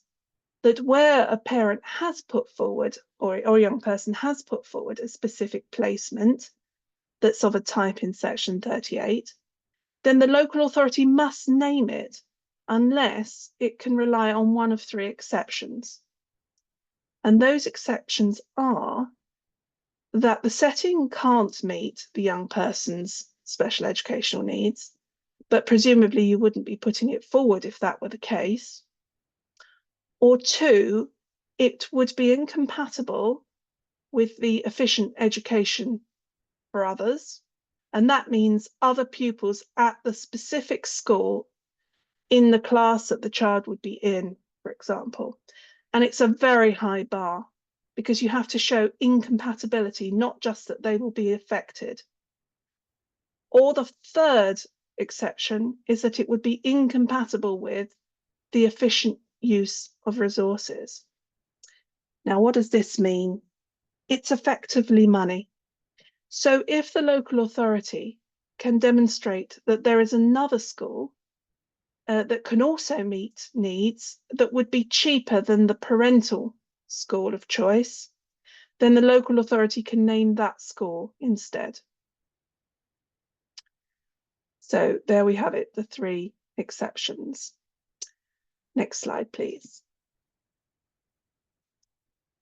that where a parent has put forward or a young person has put forward a specific placement that's of a type in section 38, then the local authority must name it unless it can rely on one of 3 exceptions. And those exceptions are that the setting can't meet the young person's special educational needs, but presumably you wouldn't be putting it forward if that were the case. Or 2, it would be incompatible with the efficient education for others, and that means other pupils at the specific school in the class that the child would be in, for example. And it's a very high bar because you have to show incompatibility, not just that they will be affected. Or the 3rd exception is that it would be incompatible with the efficient use of resources. Now, what does this mean? It's effectively money. So if the local authority can demonstrate that there is another school that can also meet needs that would be cheaper than the parental school of choice, then the local authority can name that school instead. So there we have it, the 3 exceptions. Next slide, please.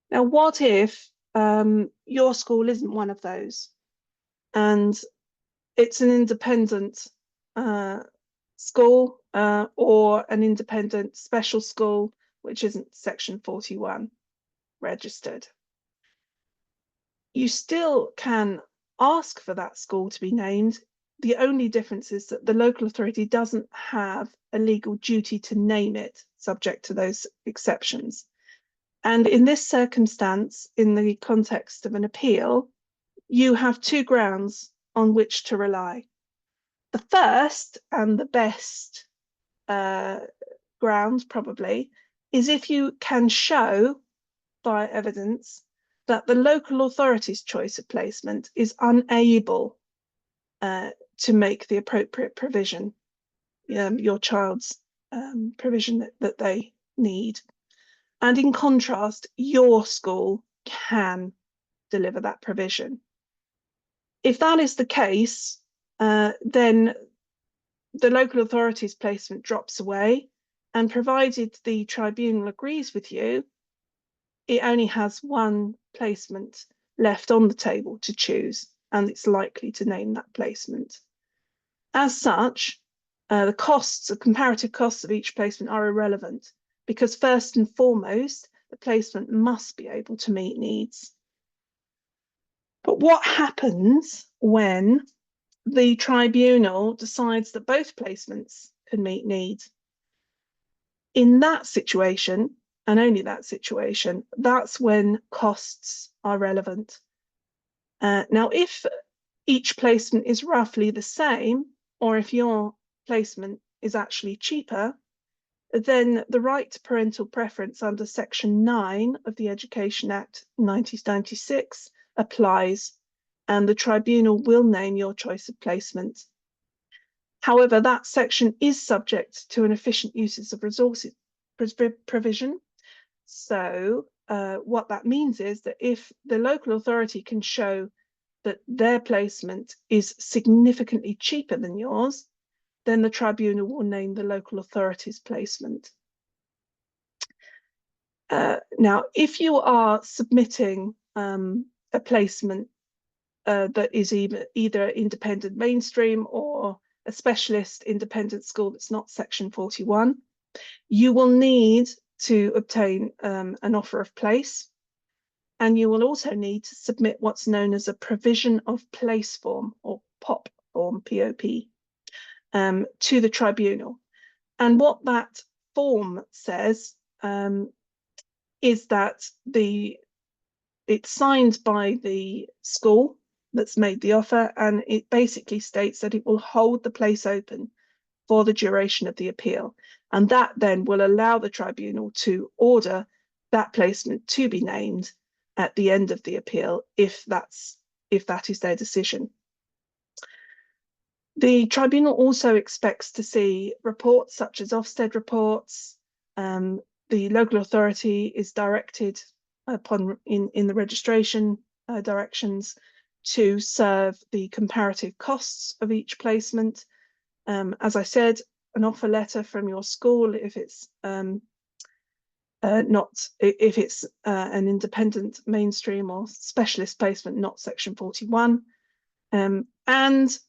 Now, what if your school isn't one of those, and it's an independent school or an independent special school, which isn't Section 41 registered? You still can ask for that school to be named. The only difference is that the local authority doesn't have a legal duty to name it, subject to those exceptions. And in this circumstance, in the context of an appeal, you have 2 grounds on which to rely. The first and the best ground, probably, is if you can show by evidence that the local authority's choice of placement is unable to make the appropriate provision, your child's provision that they need. And in contrast, your school can deliver that provision. If that is the case, then the local authority's placement drops away, and provided the tribunal agrees with you, it only has 1 placement left on the table to choose, and it's likely to name that placement. As such, the comparative costs of each placement are irrelevant, because first and foremost, the placement must be able to meet needs. But what happens when the tribunal decides that both placements can meet needs? In that situation, and only that situation, that's when costs are relevant. Now, if each placement is roughly the same, or if your placement is actually cheaper, then the right to parental preference under Section 9 of the Education Act 1996 applies, and the tribunal will name your choice of placement. However, that section is subject to an efficient uses of resources provision. So what that means is that if the local authority can show that their placement is significantly cheaper than yours, then the tribunal will name the local authority's placement. Now, if you are submitting a placement that is either independent mainstream or a specialist independent school that's not Section 41, you will need to obtain an offer of place, and you will also need to submit what's known as a provision of place form, or POP form, POP, to the tribunal. And what that form says is that it's signed by the school that's made the offer, and it basically states that it will hold the place open for the duration of the appeal. And that then will allow the tribunal to order that placement to be named at the end of the appeal, if that is their decision. The tribunal also expects to see reports such as Ofsted reports. The local authority is directed upon in the registration directions to serve the comparative costs of each placement. As I said, an offer letter from your school if it's an independent mainstream or specialist placement, not Section 41. And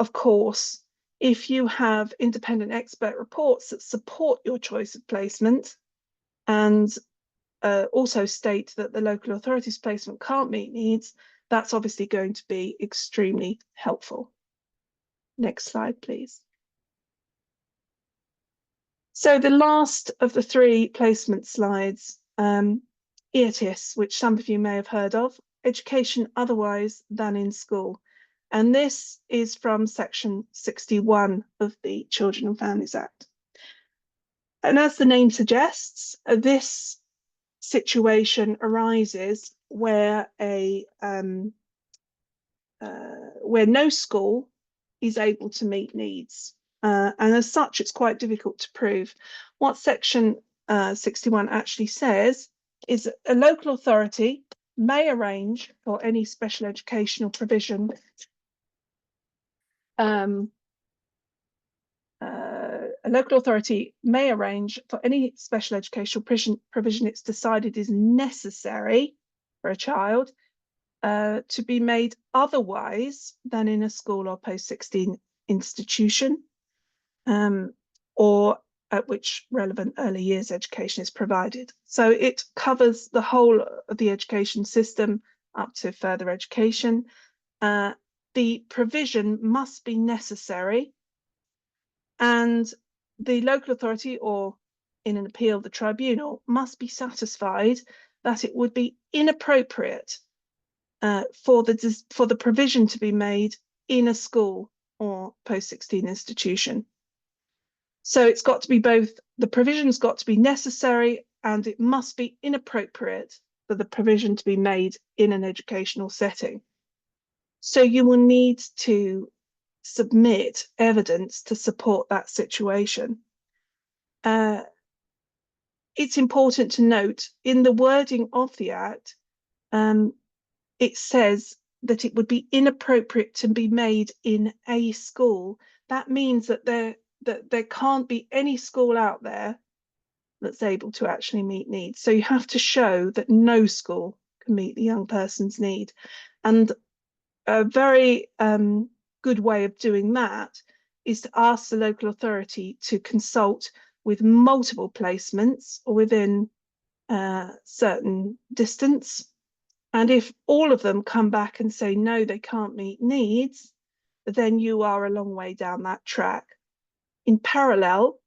of course, if you have independent expert reports that support your choice of placement and also state that the local authority's placement can't meet needs, that's obviously going to be extremely helpful. Next slide, please. So the last of the 3 placement slides, EOTIS, which some of you may have heard of, education otherwise than in school. And this is from Section 61 of the Children and Families Act. And as the name suggests, this situation arises where where no school is able to meet needs. And as such, it's quite difficult to prove. What Section 61 actually says is a local authority may arrange for any special educational provision a local authority may arrange for any special educational provision it's decided is necessary for a child to be made otherwise than in a school or post-16 institution, or at which relevant early years education is provided. So it covers the whole of the education system up to further education. The provision must be necessary, and the local authority, or in an appeal, the tribunal, must be satisfied that it would be inappropriate for the provision to be made in a school or post-16 institution. So it's got to be both, the provision's got to be necessary, and it must be inappropriate for the provision to be made in an educational setting. So you will need to submit evidence to support that situation. It's important to note in the wording of the Act, it says that it would be inappropriate to be made in a school. That means that there can't be any school out there that's able to actually meet needs. So you have to show that no school can meet the young person's need. And a very good way of doing that is to ask the local authority to consult with multiple placements or within a certain distance. And if all of them come back and say, no, they can't meet needs, then you are a long way down that track. In parallel,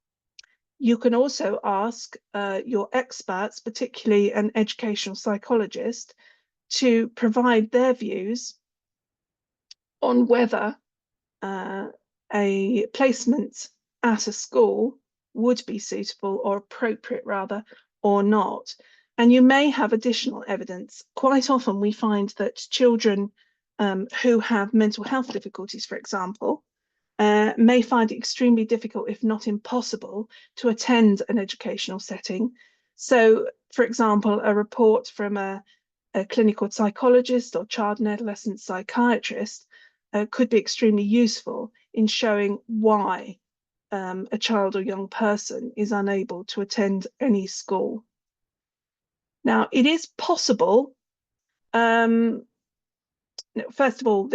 you can also ask your experts, particularly an educational psychologist, to provide their views on whether a placement at a school would be suitable or appropriate rather, or not. And you may have additional evidence. Quite often we find that children who have mental health difficulties, for example, may find it extremely difficult, if not impossible, to attend an educational setting. So, for example, a report from a clinical psychologist or child and adolescent psychiatrist could be extremely useful in showing why a child or young person is unable to attend any school. Now, it is possible, first of all,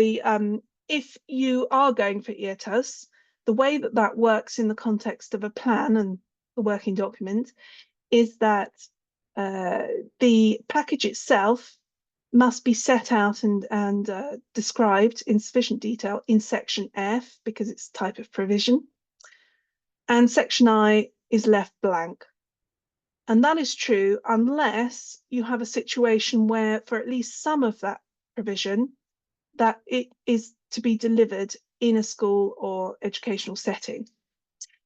if you are going for EITAS, the way that that works in the context of a plan and the working document is that the package itself must be set out and described in sufficient detail in section F, because it's type of provision, and section I is left blank. And that is true unless you have a situation where, for at least some of that provision, that it is to be delivered in a school or educational setting,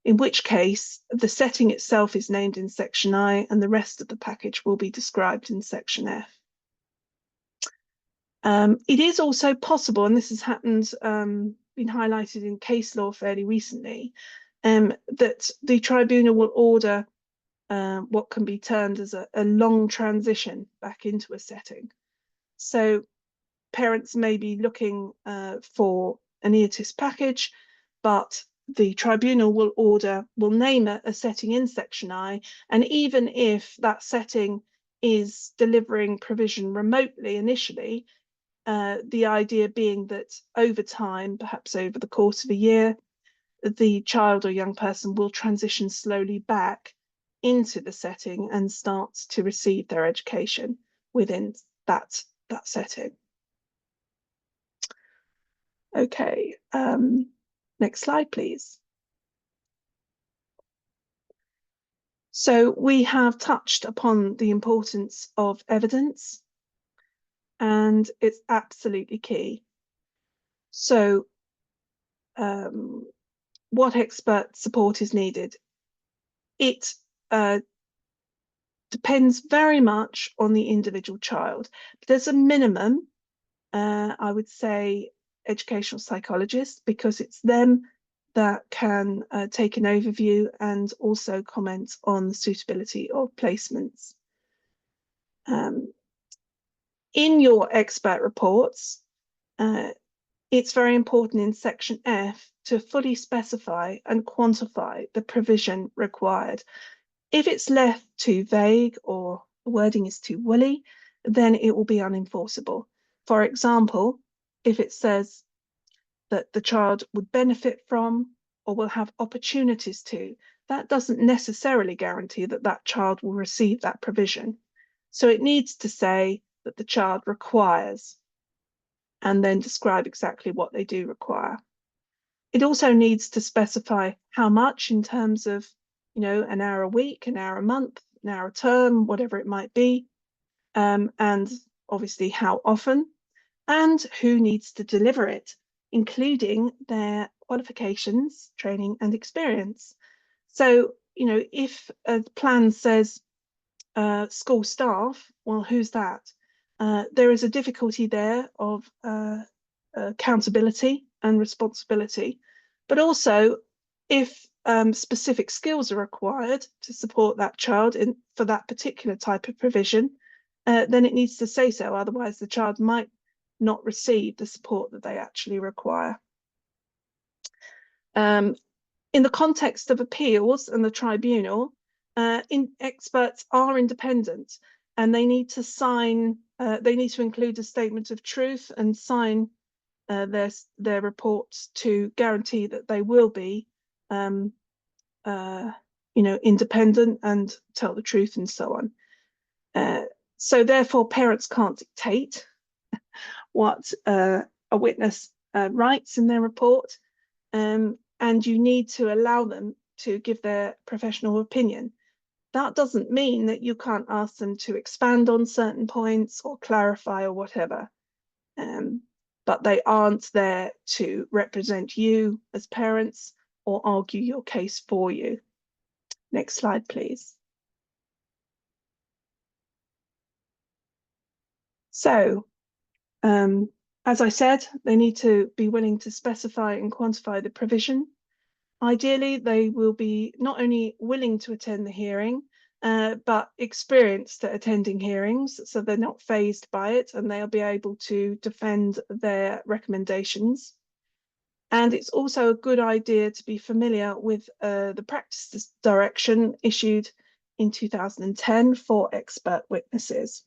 in which case the setting itself is named in section I and the rest of the package will be described in section F. It is also possible, and this has happened, been highlighted in case law fairly recently, that the tribunal will order what can be termed as a long transition back into a setting. So parents may be looking for an EITAS package, but the tribunal will name a setting in section I, and even if that setting is delivering provision remotely initially, the idea being that over time, perhaps over the course of a year, the child or young person will transition slowly back into the setting and start to receive their education within that setting. Okay, next slide, please. So we have touched upon the importance of evidence, and it's absolutely key. So what expert support is needed? It depends very much on the individual child. But as a minimum, I would say educational psychologists, because it's them that can take an overview and also comment on the suitability of placements. In your expert reports, it's very important in section F to fully specify and quantify the provision required. If it's left too vague or the wording is too woolly, then it will be unenforceable. For example, if it says that the child would benefit from or will have opportunities to, that doesn't necessarily guarantee that that child will receive that provision. So it needs to say that the child requires and then describe exactly what they do require. It also needs to specify how much in terms of, you know, an hour a week, an hour a month, an hour a term, whatever it might be, and obviously how often, and who needs to deliver it, including their qualifications, training and experience. So, you know, if a plan says school staff, well, who's that? There is a difficulty there of accountability and responsibility, but also if specific skills are required to support that child for that particular type of provision, then it needs to say so, otherwise the child might not receive the support that they actually require. In the context of appeals and the tribunal, experts are independent and they need to sign, they need to include a statement of truth and sign their reports to guarantee that they will be, you know, independent and tell the truth and so on. So therefore, parents can't dictate what a witness writes in their report, and you need to allow them to give their professional opinion. That doesn't mean that you can't ask them to expand on certain points or clarify or whatever. But they aren't there to represent you as parents or argue your case for you. Next slide, please. So, as I said, they need to be willing to specify and quantify the provision. Ideally, they will be not only willing to attend the hearing, but experienced at attending hearings, so they're not fazed by it and they'll be able to defend their recommendations. And it's also a good idea to be familiar with the practice direction issued in 2010 for expert witnesses.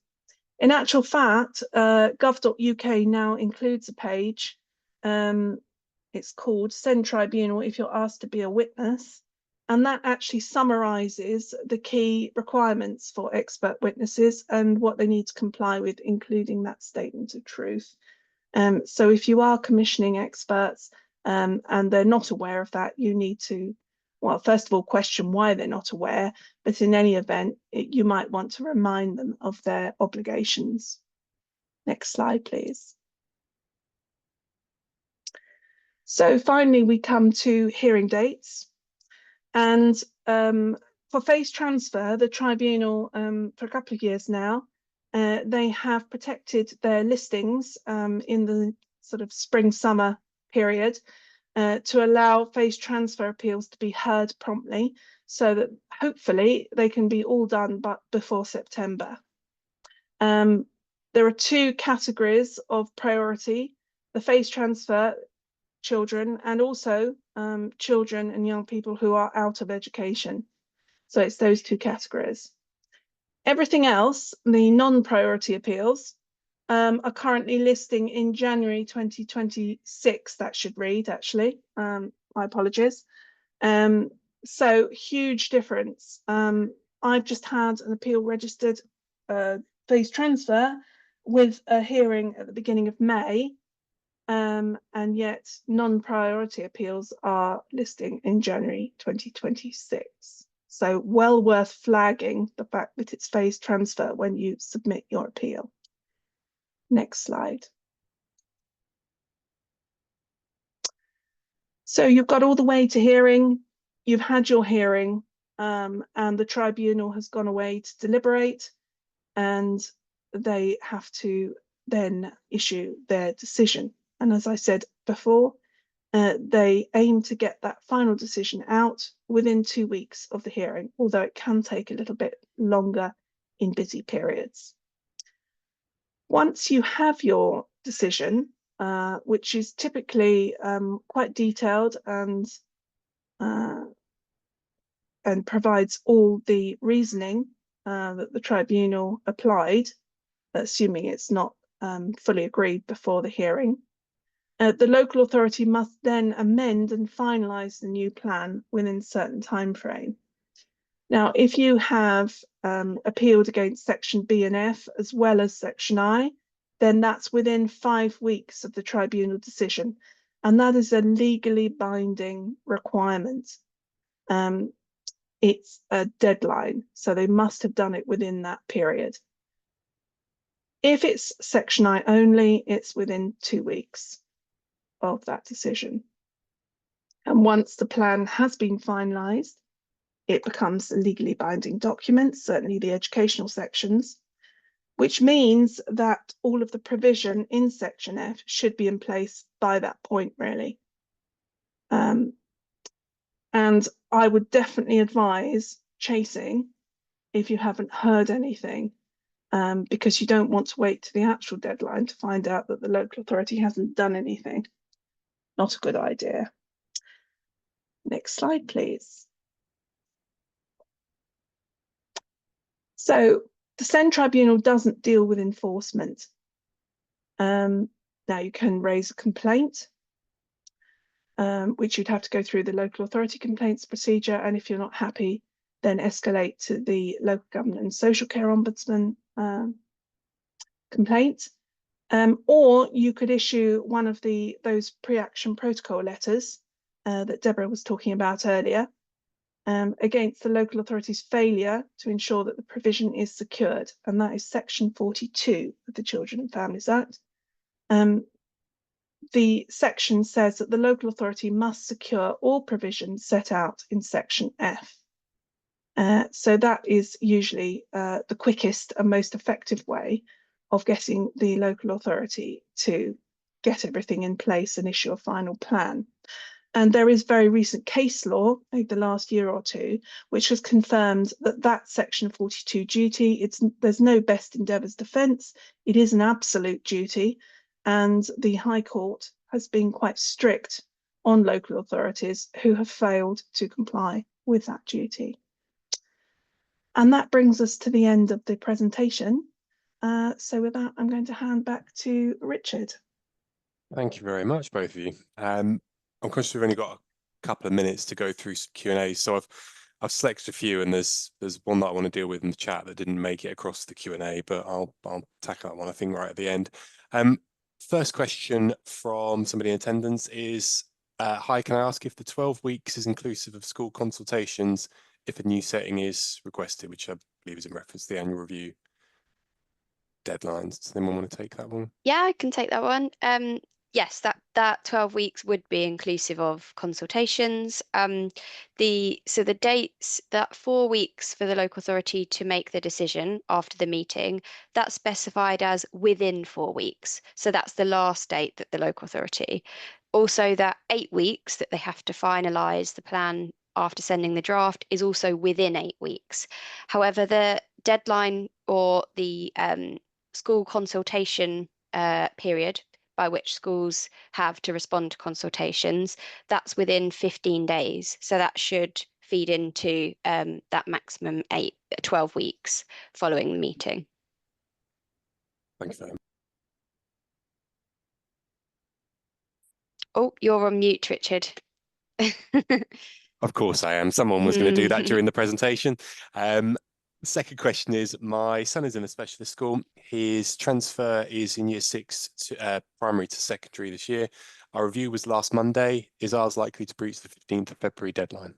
In actual fact, gov.uk now includes a page. It's called Send Tribunal if you're asked to be a witness. And that actually summarises the key requirements for expert witnesses and what they need to comply with, including that statement of truth. So if you are commissioning experts and they're not aware of that, you need to, well, first of all, question why they're not aware, but in any event, you might want to remind them of their obligations. Next slide, please. So finally, we come to hearing dates. And for phase transfer, the tribunal, for a couple of years now, they have protected their listings in the sort of spring-summer period to allow phase transfer appeals to be heard promptly, so that hopefully they can be all done but before September. There are two categories of priority: the phase transfer children and also children and young people who are out of education. So it's those two categories. Everything else, the non-priority appeals, are currently listing in January 2026. That should read, actually. My apologies. So huge difference. I've just had an appeal registered phase transfer with a hearing at the beginning of May, and yet non-priority appeals are listing in January 2026. So well worth flagging the fact that it's phase transfer when you submit your appeal. Next slide. So you've got all the way to hearing, you've had your hearing, and the tribunal has gone away to deliberate, and they have to then issue their decision. And as I said before, they aim to get that final decision out within 2 weeks of the hearing, although it can take a little bit longer in busy periods. Once you have your decision, which is typically quite detailed and provides all the reasoning that the tribunal applied, assuming it's not fully agreed before the hearing. The local authority must then amend and finalise the new plan within a certain time frame. Now, if you have appealed against Section B and F as well as Section I, then that's within 5 weeks of the tribunal decision, and that is a legally binding requirement. It's a deadline, so they must have done it within that period. If it's Section I only, it's within 2 weeks of that decision. And once the plan has been finalised, it becomes a legally binding document, certainly the educational sections, which means that all of the provision in Section F should be in place by that point, really. And I would definitely advise chasing if you haven't heard anything, because you don't want to wait to the actual deadline to find out that the local authority hasn't done anything. Not a good idea. Next slide, please. So the SEND Tribunal doesn't deal with enforcement. Now you can raise a complaint, which you'd have to go through the local authority complaints procedure, and if you're not happy, then escalate to the local government and social care ombudsman complaint. Or you could issue one of those pre-action protocol letters that Deborah was talking about earlier, against the local authority's failure to ensure that the provision is secured, and that is Section 42 of the Children and Families Act. The section says that the local authority must secure all provisions set out in Section F. So that is usually the quickest and most effective way of getting the local authority to get everything in place and issue a final plan. And there is very recent case law over the last year or two, which has confirmed that that Section 42 duty, there's no best endeavours defence, it is an absolute duty, and the High Court has been quite strict on local authorities who have failed to comply with that duty. And that brings us to the end of the presentation. So with that, I'm going to hand back to Richard. Thank you very much, both of you. I'm conscious we've only got a couple of minutes to go through some Q&A, so I've selected a few, and there's one that I want to deal with in the chat that didn't make it across the Q&A, but I'll tackle that one, I think, right at the end. First question from somebody in attendance is, hi, can I ask if the 12 weeks is inclusive of school consultations if a new setting is requested, which I believe is in reference to the annual review deadlines? Does anyone want to take that one? Yeah, I can take that one. Yes, that 12 weeks would be inclusive of consultations. So the dates, that 4 weeks for the local authority to make the decision after the meeting, that's specified as within 4 weeks. So that's the last date that the local authority. Also, that 8 weeks that they have to finalise the plan after sending the draft is also within 8 weeks. However, the deadline or the school consultation period by which schools have to respond to consultations, that's within 15 days. So that should feed into that maximum 12 weeks following the meeting. Thank you very much. Oh, you're on mute, Richard. Of course I am. Someone was going to do that during the presentation. Second question is, my son is in a specialist school. His transfer is in year 6 to primary to secondary this year. Our review was last Monday. Is ours likely to breach the 15th of February deadline?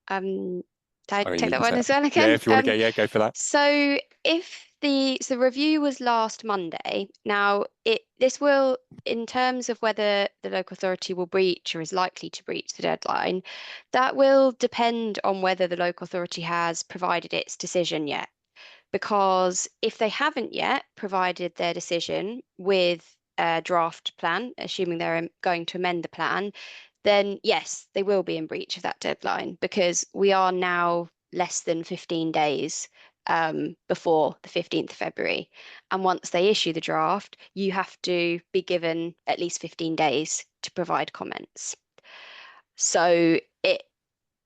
Take that one as well again? Yeah, if you want to go, go for that. So if the review was last Monday, now this will, in terms of whether the local authority will breach or is likely to breach the deadline, that will depend on whether the local authority has provided its decision yet. Because if they haven't yet provided their decision with a draft plan, assuming they're going to amend the plan, then yes, they will be in breach of that deadline, because we are now less than 15 days before the 15th of February. And once they issue the draft, you have to be given at least 15 days to provide comments. So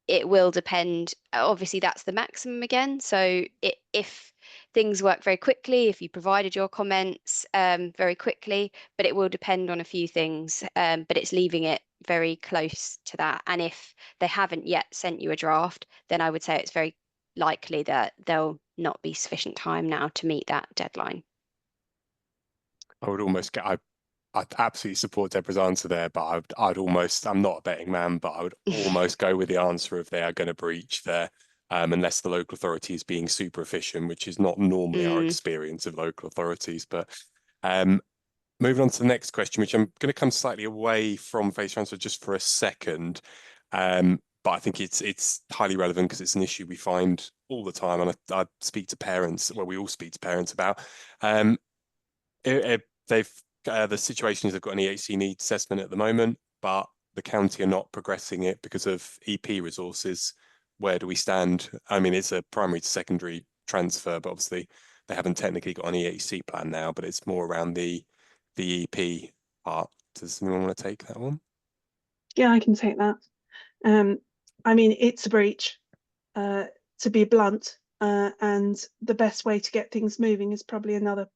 it will depend. Obviously, that's the maximum again. So if things work very quickly, if you provided your comments very quickly, but it will depend on a few things. But it's leaving it very close to that. And if they haven't yet sent you a draft, then I would say it's very likely that there'll not be sufficient time now to meet that deadline. I would almost get, I'd absolutely support Deborah's answer there, but I'd almost, I'm not a betting man, but I would almost go with the answer of they are going to breach there, unless the local authority is being super efficient, which is not normally our experience of local authorities. But moving on to the next question, which I'm going to come slightly away from phase transfer just for a second, but I think it's highly relevant because it's an issue we find all the time, and I speak to parents, well, we all speak to parents about. The situation is they've got an EHC needs assessment at the moment, but the county are not progressing it because of EP resources. Where do we stand? I mean, it's a primary to secondary transfer, but obviously they haven't technically got an EHC plan now, but it's more around the EP part. Does anyone want to take that one? Yeah, I can take that. I mean, it's a breach, to be blunt. And the best way to get things moving is probably another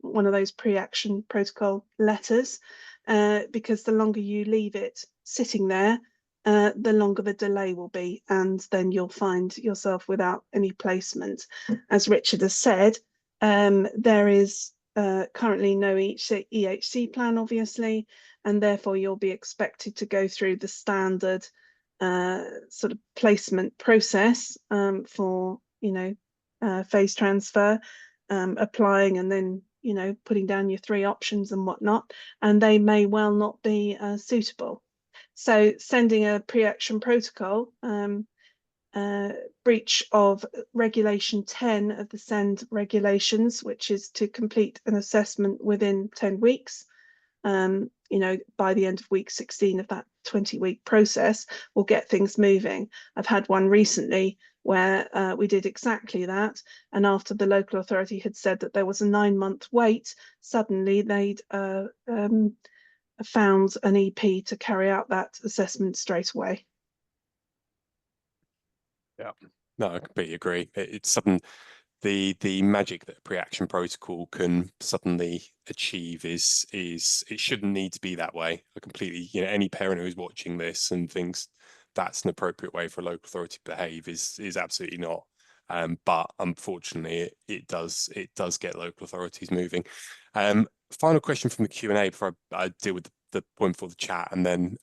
one of those pre-action protocol letters, because the longer you leave it sitting there, the longer the delay will be, and then you'll find yourself without any placement. As Richard has said, there is currently no EHC plan, obviously, and therefore you'll be expected to go through the standard sort of placement process for phase transfer, applying and then putting down your 3 options and whatnot, and they may well not be suitable. So sending a pre-action protocol, breach of regulation 10 of the SEND regulations, which is to complete an assessment within 10 weeks, by the end of week 16 of that 20-week process, will get things moving. I've had one recently where we did exactly that, and after the local authority had said that there was a 9-month wait, suddenly they'd found an EP to carry out that assessment straight away. Yeah, no, I completely agree. It's something, the magic that a pre-action protocol can suddenly achieve is it shouldn't need to be that way. I completely, any parent who's watching this and thinks that's an appropriate way for a local authority to behave is absolutely not. But unfortunately, it does get local authorities moving. Final question from the Q&A before I deal with the point for the chat, and then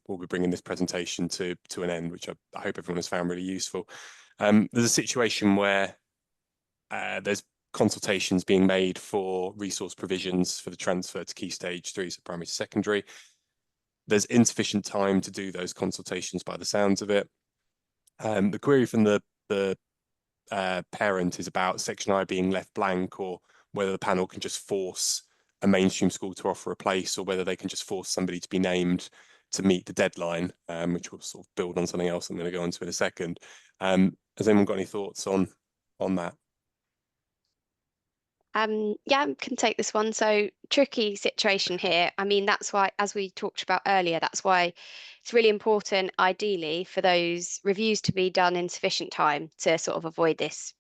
we'll be bringing this presentation to an end, which I hope everyone has found really useful. There's a situation where there's consultations being made for resource provisions for the transfer to Key Stage 3, so primary to secondary. There's insufficient time to do those consultations by the sounds of it. The query from the parent is about Section I being left blank, or whether the panel can just force a mainstream school to offer a place, or whether they can just force somebody to be named to meet the deadline, which will sort of build on something else I'm going to go into in a second. Has anyone got any thoughts on that? Yeah, I can take this one. So tricky situation here. I mean, that's why, as we talked about earlier, that's why it's really important, ideally, for those reviews to be done in sufficient time to sort of avoid this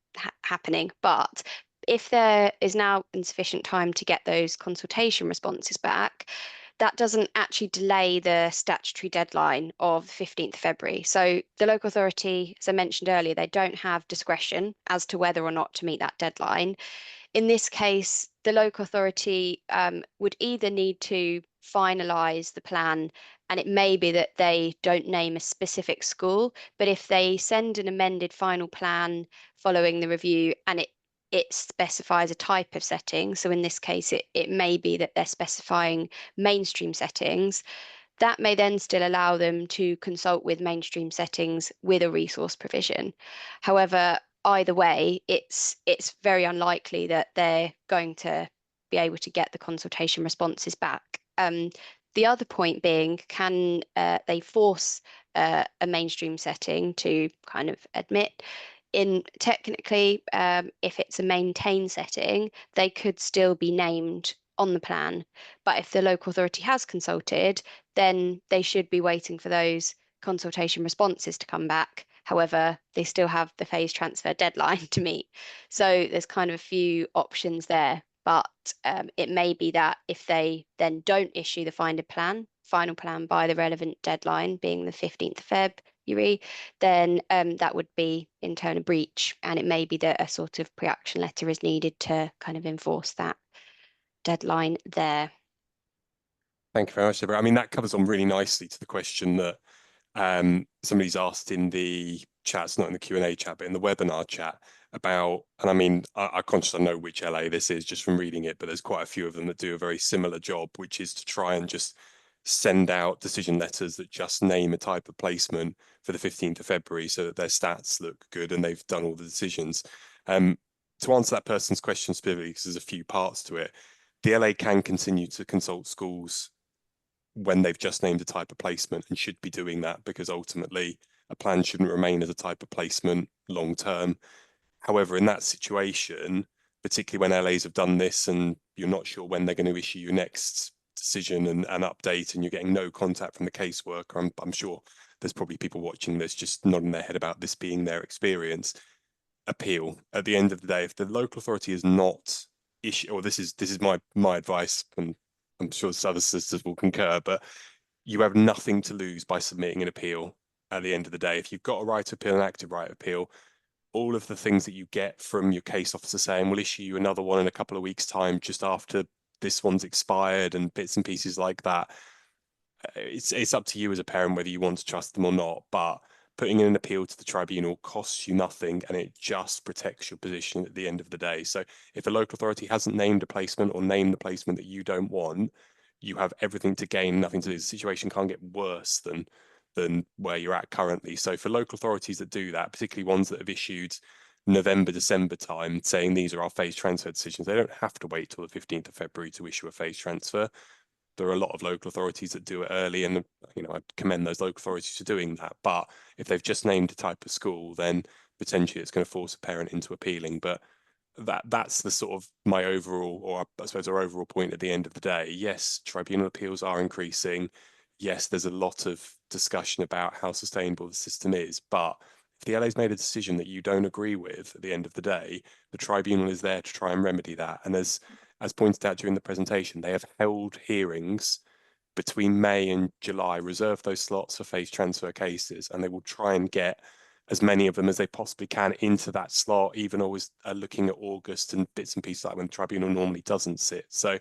happening. But if there is now insufficient time to get those consultation responses back, that doesn't actually delay the statutory deadline of 15th of February. So the local authority, as I mentioned earlier, they don't have discretion as to whether or not to meet that deadline. In this case, the local authority would either need to finalise the plan, and it may be that they don't name a specific school, but if they send an amended final plan following the review and it specifies a type of setting, so in this case it may be that they're specifying mainstream settings, that may then still allow them to consult with mainstream settings with a resource provision. However, either way, it's very unlikely that they're going to be able to get the consultation responses back. The other point being, can they force a mainstream setting to kind of admit? technically, if it's a maintain setting, they could still be named on the plan. But if the local authority has consulted, then they should be waiting for those consultation responses to come back. However, they still have the phase transfer deadline to meet. So there's kind of a few options there. But it may be that if they then don't issue the final plan by the relevant deadline, being the 15th of February, then that would be in turn a breach, and it may be that a sort of pre-action letter is needed to kind of enforce that deadline there. Thank you very much, Deborah. I mean, that covers on really nicely to the question that somebody's asked in the chats, not in the Q&A chat, but in the webinar chat about, and I mean, I'm conscious I know which LA this is just from reading it, but there's quite a few of them that do a very similar job, which is to try and just send out decision letters that just name a type of placement for the 15th of February so that their stats look good and they've done all the decisions. To answer that person's question specifically, because there's a few parts to it, the LA can continue to consult schools when they've just named a type of placement and should be doing that, because ultimately a plan shouldn't remain as a type of placement long term. However, in that situation, particularly when LAs have done this and you're not sure when they're going to issue your next decision and update, and you're getting no contact from the caseworker, I'm sure there's probably people watching this just nodding their head about this being their experience. Appeal. At the end of the day, if the local authority is not issue, or this is my advice, and I'm sure other sisters will concur, but you have nothing to lose by submitting an appeal at the end of the day. If you've got a right to appeal, an active right to appeal, all of the things that you get from your case officer saying we'll issue you another one in a couple of weeks' time just after this one's expired and bits and pieces like that, it's up to you as a parent whether you want to trust them or not. But putting in an appeal to the tribunal costs you nothing, and it just protects your position at the end of the day. So if a local authority hasn't named a placement or named the placement that you don't want, you have everything to gain, nothing to lose. The situation can't get worse than where you're at currently. So for local authorities that do that, particularly ones that have issued November, December time saying these are our phase transfer decisions, they don't have to wait till the 15th of February to issue a phase transfer. There are a lot of local authorities that do it early, and I commend those local authorities for doing that. But if they've just named a type of school, then potentially it's going to force a parent into appealing. But that's the sort of my overall, or I suppose our overall point at the end of the day. Yes, tribunal appeals are increasing. Yes, there's a lot of discussion about how sustainable the system is, but if the LA's made a decision that you don't agree with at the end of the day, the tribunal is there to try and remedy that. And as pointed out during the presentation, they have held hearings between May and July, reserve those slots for phase transfer cases, and they will try and get as many of them as they possibly can into that slot, even always looking at August and bits and pieces like when the tribunal normally doesn't sit. So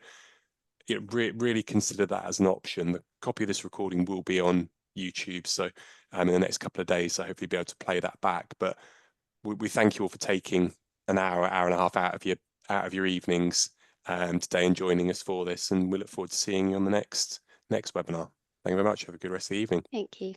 really consider that as an option. The copy of this recording will be on YouTube, so in the next couple of days, so hopefully be able to play that back. But we thank you all for taking an hour and a half out of your evenings today and joining us for this, and we look forward to seeing you on the next webinar. Thank you very much. Have a good rest of the evening. Thank you.